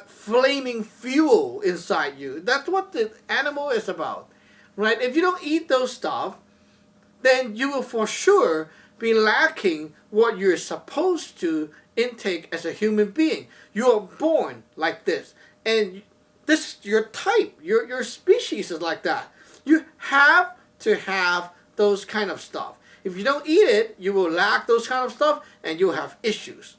Speaker 1: flaming fuel inside you. That's what the animal is about, right? If you don't eat those stuff, then you will for sure be lacking what you're supposed to intake as a human being. You are born like this, and this is your type. Your species is like that. You have to have those kind of stuff. If you don't eat it, you will lack those kind of stuff, and you'll have issues.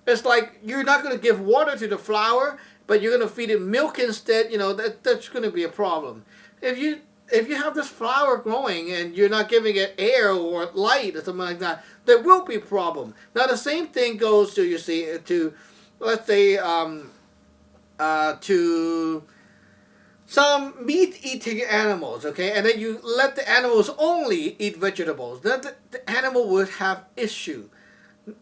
Speaker 1: It's like you're not going to give water to the flower, but you're going to feed it milk instead. You know, that's going to be a problem. If you have this flower growing and you're not giving it air or light or something like that, there will be a problem. Now the same thing goes to, you see, to, let's say, to some meat-eating animals, okay? And then you let the animals only eat vegetables. Then the animal would have issue.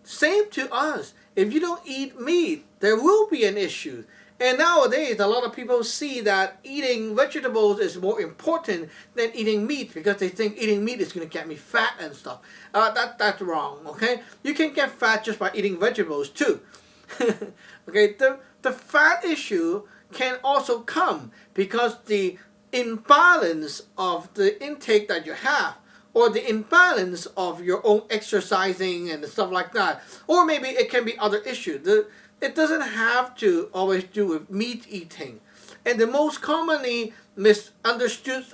Speaker 1: Same to us. If you don't eat meat, there will be an issue. And nowadays, a lot of people see that eating vegetables is more important than eating meat, because they think eating meat is going to get me fat and stuff. That's wrong, okay? You can get fat just by eating vegetables too. Okay, the fat issue can also come because the imbalance of the intake that you have, or the imbalance of your own exercising and stuff like that, or maybe it can be other issues. It doesn't have to always do with meat eating. And the most commonly misunderstood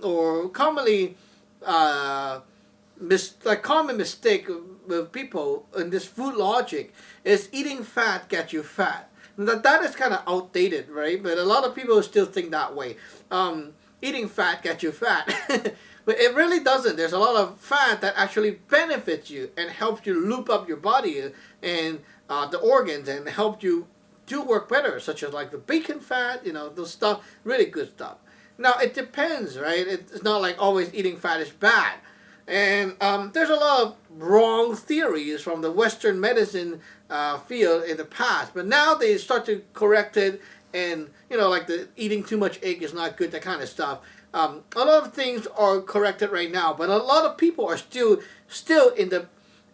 Speaker 1: or commonly common mistake with people in this food logic is eating fat gets you fat. That is kind of outdated, right? But a lot of people still think that way. Eating fat gets you fat. But it really doesn't. There's a lot of fat that actually benefits you and helps you loop up your body and the organs and help you do work better, such as like the bacon fat, those stuff, really good stuff. Now, it depends, right? It's not like always eating fat is bad. And there's a lot of wrong theories from the Western medicine field in the past. But now they start to correct it and, like the eating too much egg is not good, that kind of stuff. A lot of things are corrected right now, but a lot of people are still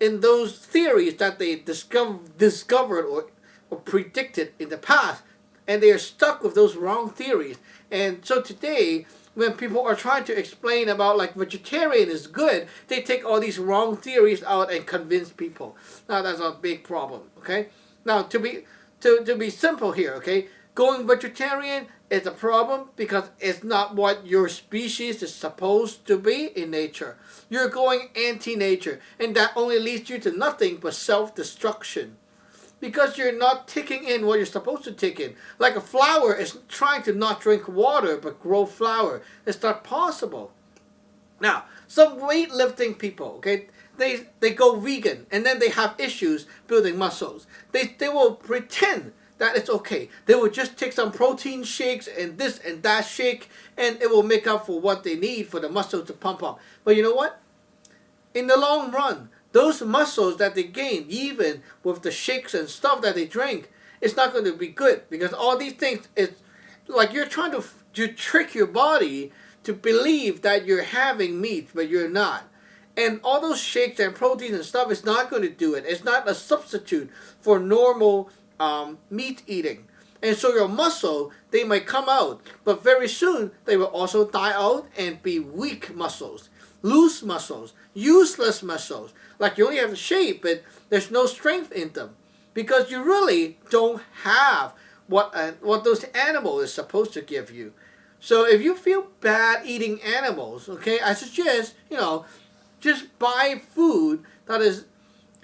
Speaker 1: in those theories that they discovered or predicted in the past, and they are stuck with those wrong theories. And so today, when people are trying to explain about like vegetarian is good, they take all these wrong theories out and convince people. Now that's a big problem. Okay. Now to be simple here. Okay, going vegetarian is a problem because it's not what your species is supposed to be in nature. You're going anti-nature, and that only leads you to nothing but self-destruction. Because you're not taking in what you're supposed to take in. Like a flower is trying to not drink water but grow flower. It's not possible. Now, some weightlifting people, okay, they go vegan and then they have issues building muscles. They will pretend that it's okay. They will just take some protein shakes and this and that shake, and it will make up for what they need for the muscles to pump up. But you know what? In the long run, those muscles that they gain, even with the shakes and stuff that they drink, it's not going to be good, because all these things, it's like you're trying to trick your body to believe that you're having meat, but you're not. And all those shakes and proteins and stuff is not going to do it. It's not a substitute for normal meat eating. And so your muscle, they might come out, but very soon they will also die out and be weak muscles, loose muscles, useless muscles. Like you only have the shape, but there's no strength in them, because you really don't have what those animals is supposed to give you. So if you feel bad eating animals, okay, I suggest, just buy food that is,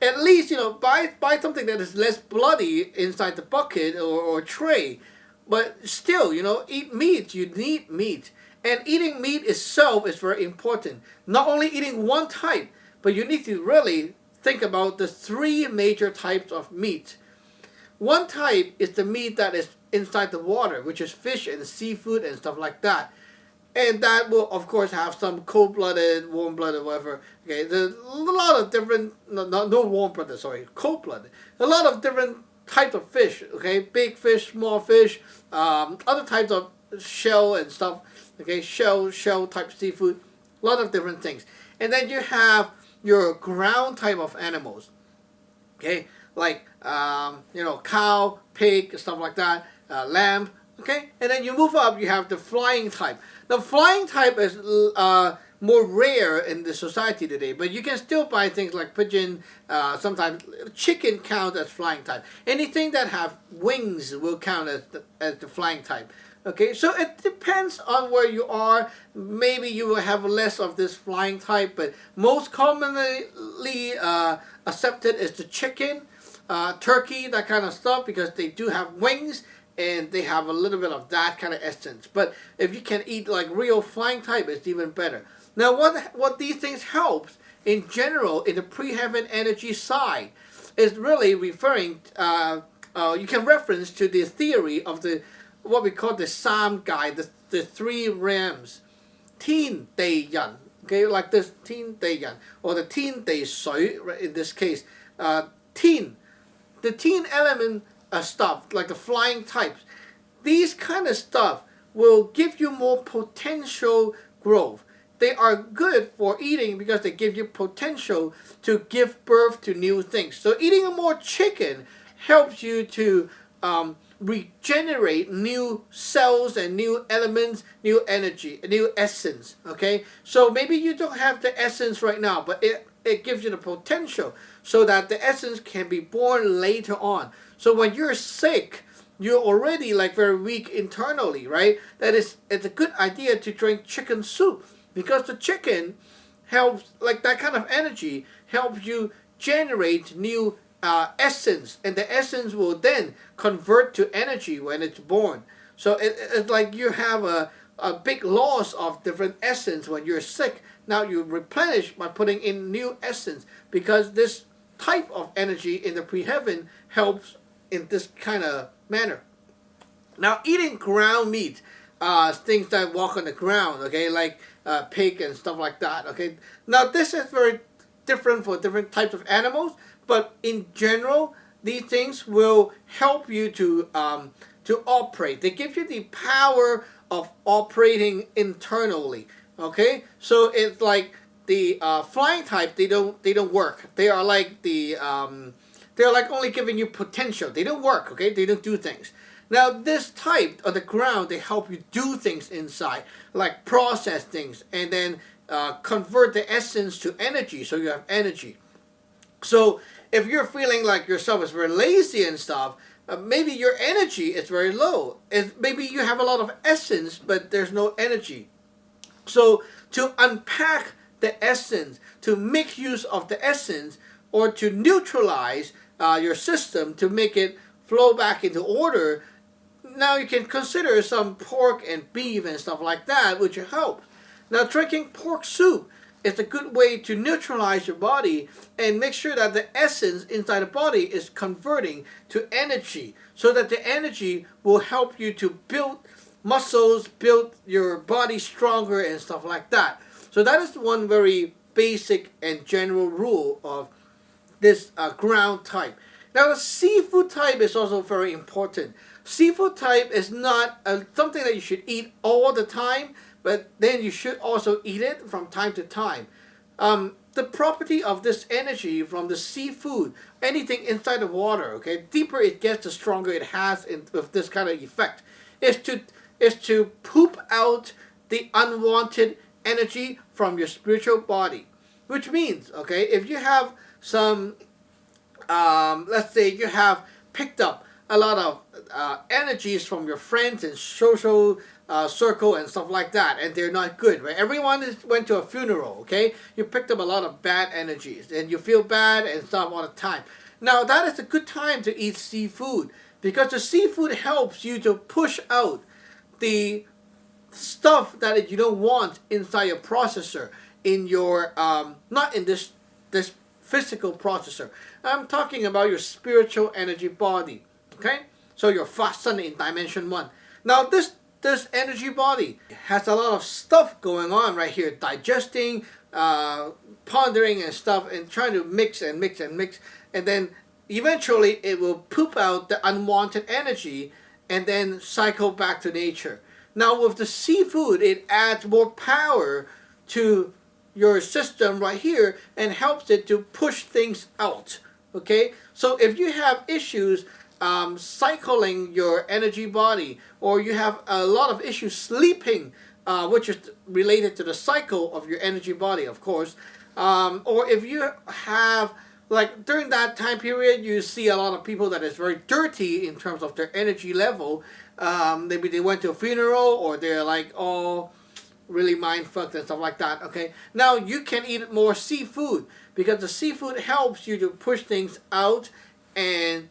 Speaker 1: at least, buy something that is less bloody inside the bucket or tray. But still, eat meat. You need meat. And eating meat itself is very important. Not only eating one type, but you need to really think about the three major types of meat. One type is the meat that is inside the water, which is fish and seafood and stuff like that. And that will, of course, have some cold-blooded, warm-blooded, whatever. Okay, there's a lot of different, no warm-blooded, sorry, cold-blooded. A lot of different types of fish, okay? Big fish, small fish, other types of shell and stuff, okay? Shell type seafood, a lot of different things. And then you have your ground type of animals, okay? Like, cow, pig, stuff like that, lamb, okay? And then you move up, you have the flying type. The flying type is more rare in the society today, but you can still buy things like pigeon, sometimes chicken counts as flying type. Anything that have wings will count as the flying type. Okay, so it depends on where you are. Maybe you will have less of this flying type, but most commonly accepted is the chicken, turkey, that kind of stuff, because they do have wings and they have a little bit of that kind of essence. But if you can eat like real flying type, it's even better. Now, what these things helps in general in the pre-heaven energy side is really referring. You can reference to the theory of what we call the Psalm guide, the three realms, Thiên地人, okay, like this Thiên地人or the Thiên地水in this case. Thiên, the Thiên element stuff, like the flying types, these kind of stuff will give you more potential growth. They are good for eating because they give you potential to give birth to new things. So eating more chicken helps you to regenerate new cells and new elements, new energy, new essence. Okay, so maybe you don't have the essence right now, but it gives you the potential so that the essence can be born later on. So when you're sick, you're already like very weak internally, right? It's a good idea to drink chicken soup, because the chicken helps, like that kind of energy helps you generate new essence, and the essence will then convert to energy when it's born. So it's like you have a big loss of different essence when you're sick. Now you replenish by putting in new essence, because this type of energy in the pre-heaven helps in this kind of manner. Now, eating ground meat, things that walk on the ground, okay, like pig and stuff like that, okay. Now, this is very different for different types of animals, but in general, these things will help you to operate. They give you the power of operating internally, okay. So it's like the flying type. They don't work. They are like they're like only giving you potential. They don't work, okay. They don't do things. Now, this type on the ground, they help you do things inside, like process things, and then convert the essence to energy, so you have energy. So if you're feeling like yourself is very lazy and stuff, maybe your energy is very low. Maybe you have a lot of essence, but there's no energy. So to unpack the essence, to make use of the essence, or to neutralize your system to make it flow back into order, now you can consider some pork and beef and stuff like that, which helps. Now, drinking pork soup is a good way to neutralize your body and make sure that the essence inside the body is converting to energy, so that the energy will help you to build muscles, build your body stronger and stuff like that. So that is one very basic and general rule of this ground type. Now, the seafood type is also very important. Seafood type is not something that you should eat all the time, but then you should also eat it from time to time. The property of this energy from the seafood, anything inside the water, okay, deeper it gets, the stronger it has with this kind of effect, is to poop out the unwanted energy from your spiritual body. Which means, okay, if you have some, let's say you have picked up a lot of energies from your friends and social circle and stuff like that, and they're not good, right? Everyone went to a funeral, okay? You picked up a lot of bad energies, and you feel bad and stuff all the time. Now, that is a good time to eat seafood, because the seafood helps you to push out the stuff that you don't want inside your processor, in your, not in this physical processor. I'm talking about your spiritual energy body. Okay, so your fast sun in dimension 1. Now this energy body has a lot of stuff going on right here, digesting, pondering and stuff, and trying to mix and mix and mix, and then eventually it will poop out the unwanted energy and then cycle back to nature. Now with the seafood, it adds more power to your system right here and helps it to push things out. Okay, so if you have issues cycling your energy body, or you have a lot of issues sleeping, which is related to the cycle of your energy body, of course, or if you have, like during that time period, you see a lot of people that is very dirty in terms of their energy level. Maybe they went to a funeral, or they're like all really mind fucked and stuff like that. Okay, now you can eat more seafood, because the seafood helps you to push things out and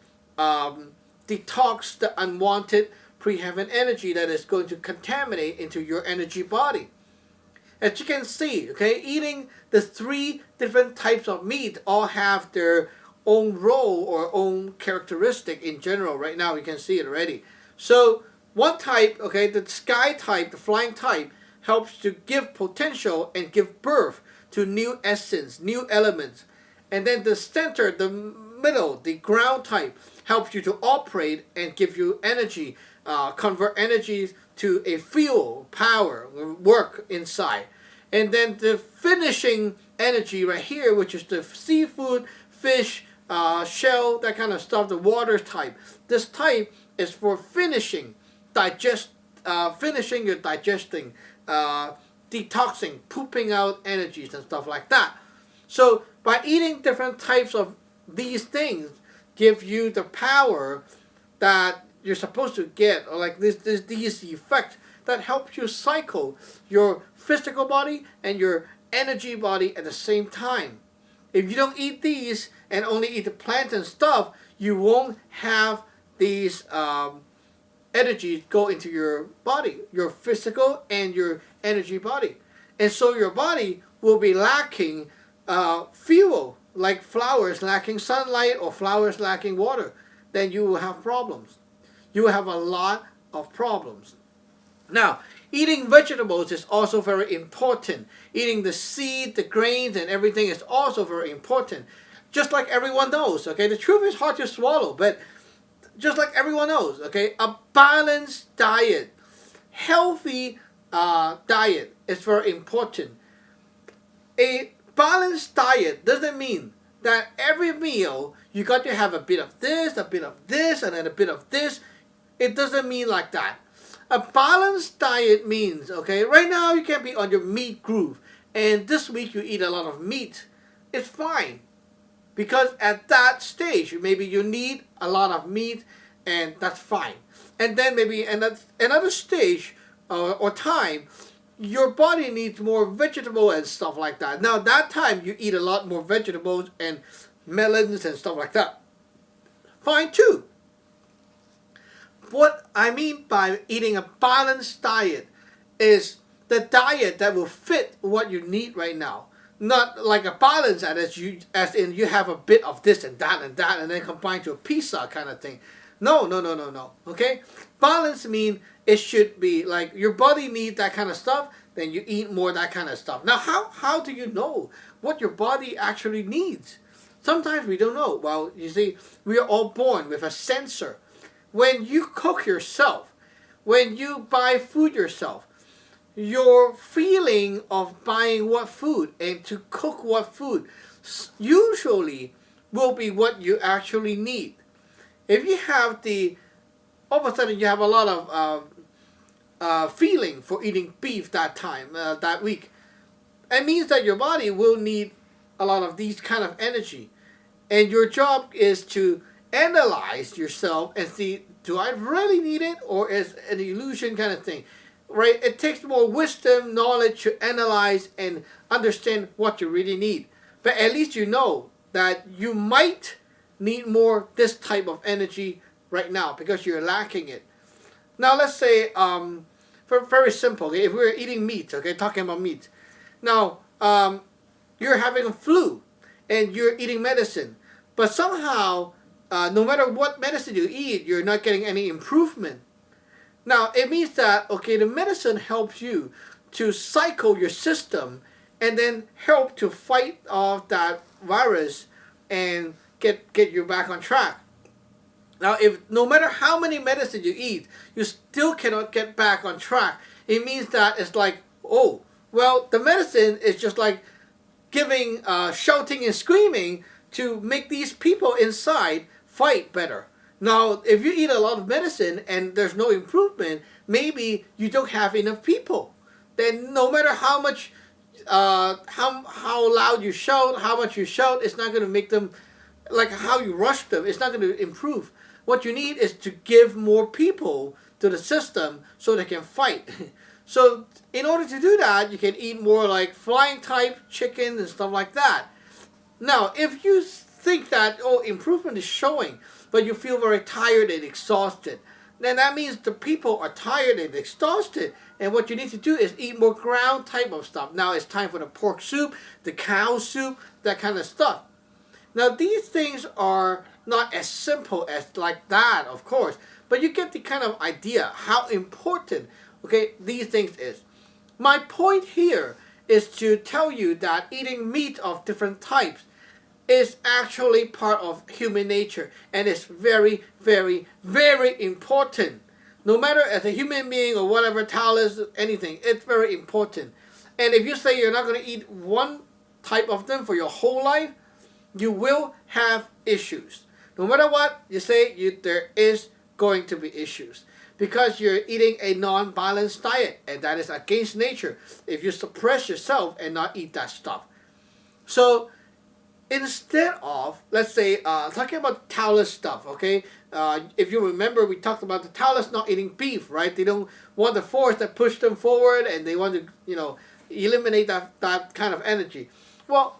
Speaker 1: detox the unwanted pre-heaven energy that is going to contaminate into your energy body. As you can see, okay, eating the 3 different types of meat all have their own role or own characteristic in general. Right now, you can see it already. So one type, okay, the sky type, the flying type, helps to give potential and give birth to new essence, new elements. And then the center, the middle, the ground type, helps you to operate and give you energy, convert energy to a fuel, power, work inside. And then the finishing energy right here, which is the seafood, fish, shell, that kind of stuff, the water type. This type is for finishing your digesting, detoxing, pooping out energies and stuff like that. So by eating different types of these things, give you the power that you're supposed to get, or like these effects that helps you cycle your physical body and your energy body at the same time. If you don't eat these and only eat the plants and stuff, you won't have these energies go into your body, your physical and your energy body. And so your body will be lacking fuel, like flowers lacking sunlight or flowers lacking water. Then you will have problems. You will have a lot of problems. Now, eating vegetables is also very important. Eating the seed, the grains, and everything is also very important. Just like everyone knows, okay? The truth is hard to swallow, but just like everyone knows, okay? A balanced diet, healthy diet is very important. A balanced diet doesn't mean that every meal you got to have a bit of this, and then a bit of this. It doesn't mean like that. A balanced diet means, okay, right now you can be on your meat groove, and this week you eat a lot of meat. It's fine. Because at that stage, maybe you need a lot of meat, and that's fine. And then maybe another stage or time, your body needs more vegetable and stuff like that. Now that time you eat a lot more vegetables and melons and stuff like that. Fine too. What I mean by eating a balanced diet is the diet that will fit what you need right now. Not like a balance as in you have a bit of this and that and then combine to a pizza kind of thing. No. Okay? Balance means it should be like your body needs that kind of stuff, then you eat more of that kind of stuff. Now how do you know what your body actually needs? Sometimes we don't know. Well, you see, we are all born with a sensor. When you cook yourself, when you buy food yourself, your feeling of buying what food and to cook what food usually will be what you actually need. If you have all of a sudden you have a lot of feeling for eating beef that week, it means that your body will need a lot of these kind of energy. And your job is to analyze yourself and see, do I really need it, or is it an illusion kind of thing? Right? It takes more wisdom, knowledge to analyze and understand what you really need. But at least you know that you might need more this type of energy right now because you're lacking it. Now let's say, very simple, okay? If we're eating meat, okay, talking about meat. Now, you're having a flu and you're eating medicine. But somehow, no matter what medicine you eat, you're not getting any improvement. Now, it means that, okay, the medicine helps you to cycle your system and then help to fight off that virus and get you back on track. Now, if no matter how many medicine you eat, you still cannot get back on track, it means that it's like, oh, well, the medicine is just like giving, shouting and screaming to make these people inside fight better. Now, if you eat a lot of medicine and there's no improvement, maybe you don't have enough people. Then no matter how much, how loud you shout, how much you shout, it's not going to make them, like how you rush them, it's not going to improve. What you need is to give more people to the system so they can fight. So in order to do that, you can eat more like flying type chicken and stuff like that. Now, if you think that, oh, improvement is showing, but you feel very tired and exhausted, then that means the people are tired and exhausted, and what you need to do is eat more ground type of stuff. Now it's time for the pork soup, the cow soup, that kind of stuff. Now these things are not as simple as like that, of course, but you get the kind of idea how important, okay, these things is. My point here is to tell you that eating meat of different types is actually part of human nature, and it's very, very, very important. No matter as a human being or whatever, Taoist, anything, it's very important. And if you say you're not going to eat one type of them for your whole life, you will have issues. No matter what you say, there is going to be issues because you're eating a non-balanced diet, and that is against nature if you suppress yourself and not eat that stuff. So instead of, let's say, talking about Taoist stuff, okay? If you remember, we talked about the Taoists not eating beef, right? They don't want the force that pushed them forward, and they want to, eliminate that kind of energy. Well,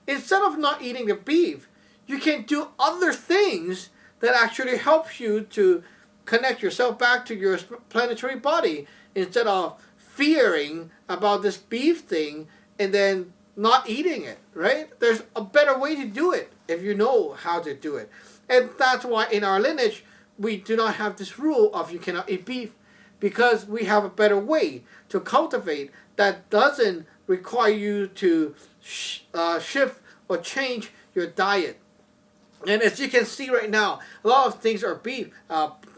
Speaker 1: instead of not eating the beef, you can do other things that actually helps you to connect yourself back to your planetary body instead of fearing about this beef thing and then not eating it, right? There's a better way to do it if you know how to do it. And that's why in our lineage, we do not have this rule of you cannot eat beef, because we have a better way to cultivate that doesn't require you to shift or change your diet. And as you can see right now, a lot of things are beef.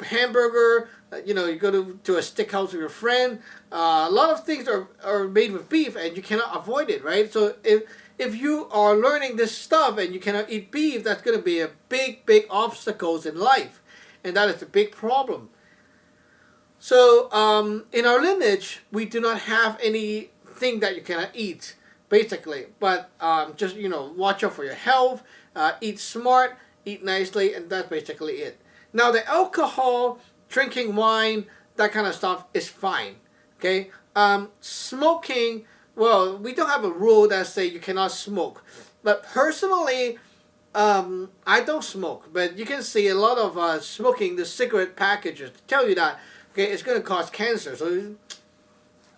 Speaker 1: Hamburger, you go to a steakhouse with your friend. A lot of things are made with beef, and you cannot avoid it, right? So if you are learning this stuff and you cannot eat beef, that's going to be a big obstacles in life. And that is a big problem. So in our lineage, we do not have anything that you cannot eat, basically. But just, watch out for your health, eat smart, eat nicely, and that's basically it. Now, the alcohol, drinking wine, that kind of stuff is fine, okay? Smoking, well, we don't have a rule that say you cannot smoke. But personally, I don't smoke. But you can see a lot of smoking, the cigarette packages tell you that, okay, it's going to cause cancer. So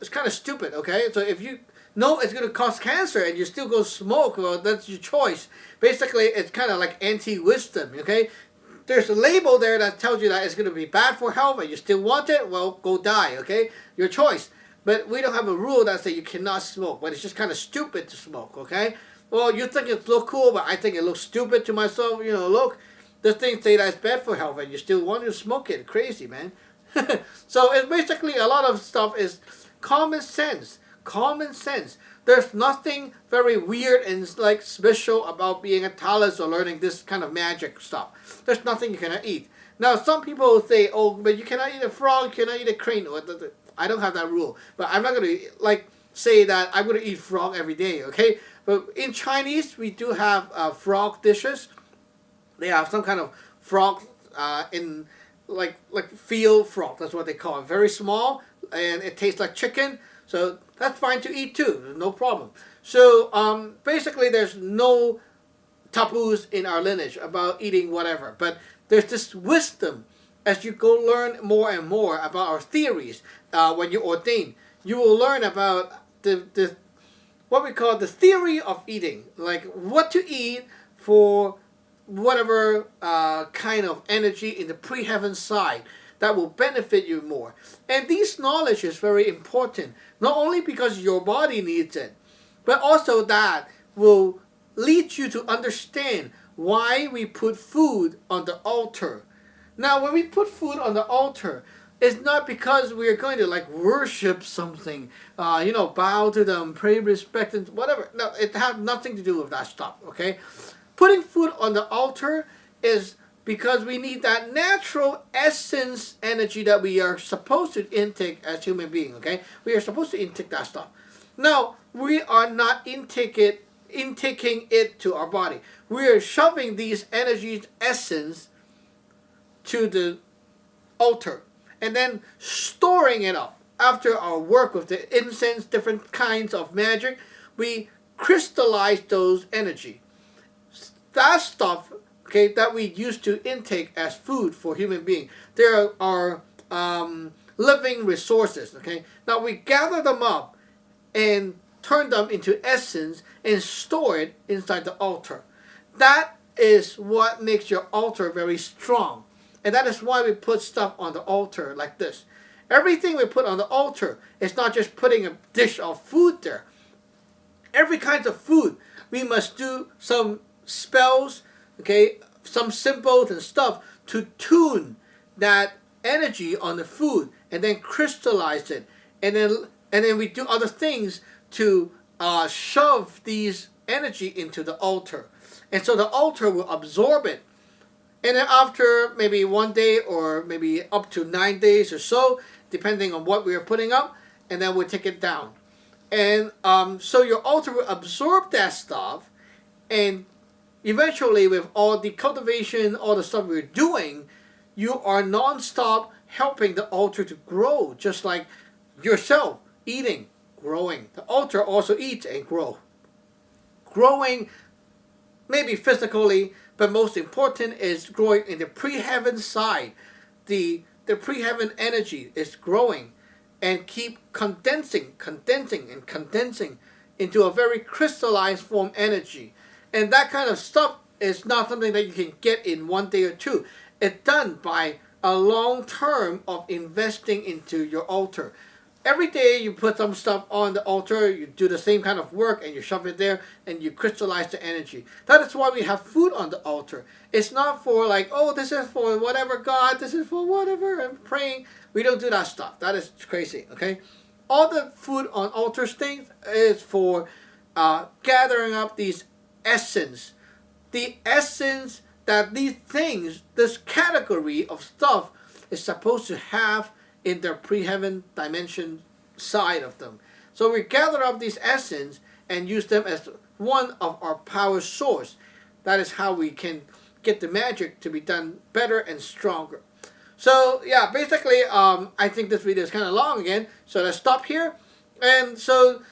Speaker 1: it's kind of stupid, okay? So if you know it's going to cause cancer and you still go smoke, well, that's your choice. Basically, it's kind of like anti-wisdom, okay? There's a label there that tells you that it's going to be bad for health and you still want it, well, go die, okay? Your choice. But we don't have a rule that says you cannot smoke, but it's just kind of stupid to smoke, okay? Well, you think it looks cool, but I think it looks stupid to myself. Look, the things say that it's bad for health and you still want to smoke it. Crazy, man. So it's basically a lot of stuff is common sense. Common sense. There's nothing very weird and like special about being a Taoist or learning this kind of magic stuff. There's nothing you cannot eat. Now, some people say, oh, but you cannot eat a frog, you cannot eat a crane. I don't have that rule. But I'm not going to say that I'm going to eat frog every day, okay? But in Chinese, we do have frog dishes. They have some kind of frog in like field frog. That's what they call it. Very small, and it tastes like chicken. So that's fine to eat too. No problem. So basically, there's no taboos in our lineage about eating whatever. But there's this wisdom as you go learn more and more about our theories. When you ordain, you will learn about the what we call the theory of eating, like what to eat for whatever kind of energy in the pre-heaven side that will benefit you more. And this knowledge is very important, not only because your body needs it, but also that will lead you to understand why we put food on the altar. Now, when we put food on the altar, it's not because we are going to worship something, bow to them, pay respect and whatever. No, it has nothing to do with that stuff, okay? Putting food on the altar is because we need that natural essence energy that we are supposed to intake as human beings, okay? We are supposed to intake that stuff. Now, we are not intaking it to our body. We are shoving these energies, essence, to the altar and then storing it up. After our work with the incense, different kinds of magic, we crystallize those energy. That stuff, okay, that we used to intake as food for human beings, there are living resources, okay? Now we gather them up and turn them into essence and store it inside the altar. That is what makes your altar very strong. And that is why we put stuff on the altar like this. Everything we put on the altar is not just putting a dish of food there. Every kind of food, we must do some spells, okay, some symbols and stuff to tune that energy on the food and then crystallize it. And then we do other things to shove these energy into the altar. And so the altar will absorb it And then after maybe 1 day or maybe up to 9 days or so, depending on what we are putting up, and then we'll take it down. And so your altar will absorb that stuff, and eventually with all the cultivation, all the stuff we're doing, you are non-stop helping the altar to grow, just like yourself, eating, growing. The altar also eats and grows. Growing maybe physically, but most important is growing in the pre-heaven side. The pre-heaven energy is growing and keep condensing into a very crystallized form energy. And that kind of stuff is not something that you can get in 1 day or two. It's done by a long term of investing into your altar. Every day you put some stuff on the altar, you do the same kind of work, and you shove it there, and you crystallize the energy. That is why we have food on the altar. It's not for like, oh, this is for whatever God, this is for whatever, I'm praying. We don't do that stuff. That is crazy, okay? All the food on altars things is for gathering up these essence. The essence that these things, this category of stuff, is supposed to have in their pre-heaven dimension side of them. So we gather up these essence and use them as one of our power source. That is how we can get the magic to be done better and stronger. So yeah, basically I think this video is kind of long again, so let's stop here. And so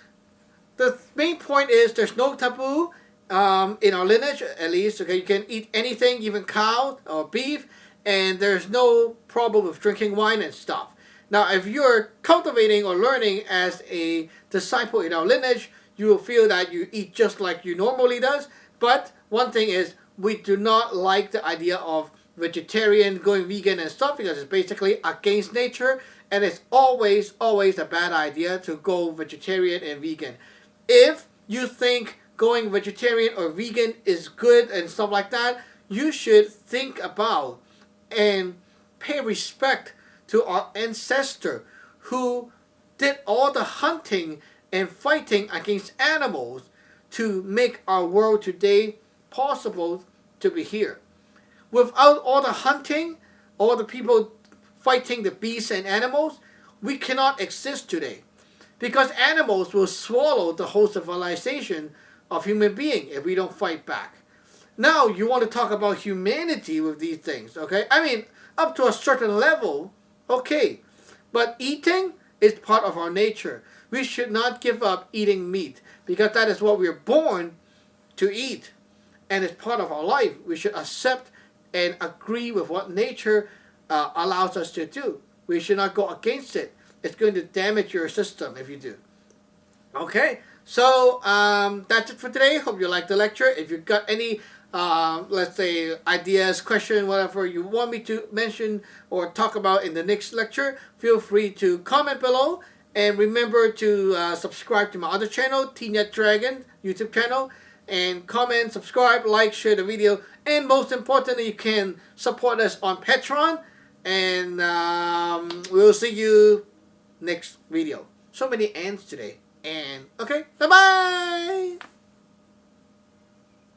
Speaker 1: the main point is there's no taboo in our lineage, at least. Okay, you can eat anything, even cow or beef, and there's no problem with drinking wine and stuff. Now, if you're cultivating or learning as a disciple in our lineage, you will feel that you eat just like you normally does. But one thing is, we do not like the idea of vegetarian, going vegan and stuff, because it's basically against nature, and it's always a bad idea to go vegetarian and vegan. If you think going vegetarian or vegan is good and stuff like that, you should think about and pay respect to our ancestor who did all the hunting and fighting against animals to make our world today possible to be here. Without all the hunting, all the people fighting the beasts and animals, we cannot exist today. Because animals will swallow the whole civilization of human being if we don't fight back. Now you want to talk about humanity with these things, okay? I mean, up to a certain level, okay. But eating is part of our nature. We should not give up eating meat, because that is what we are born to eat. And it's part of our life. We should accept and agree with what nature allows us to do. We should not go against it. It's going to damage your system if you do. Okay, so that's it for today. Hope you liked the lecture. If you've got any, let's say, ideas, question, whatever you want me to mention or talk about in the next lecture, feel free to comment below. And remember to subscribe to my other channel, Yat Dragon YouTube channel. And comment, subscribe, like, share the video. And most importantly, you can support us on Patreon. And we'll see you next video. So many ants today. And okay, bye-bye!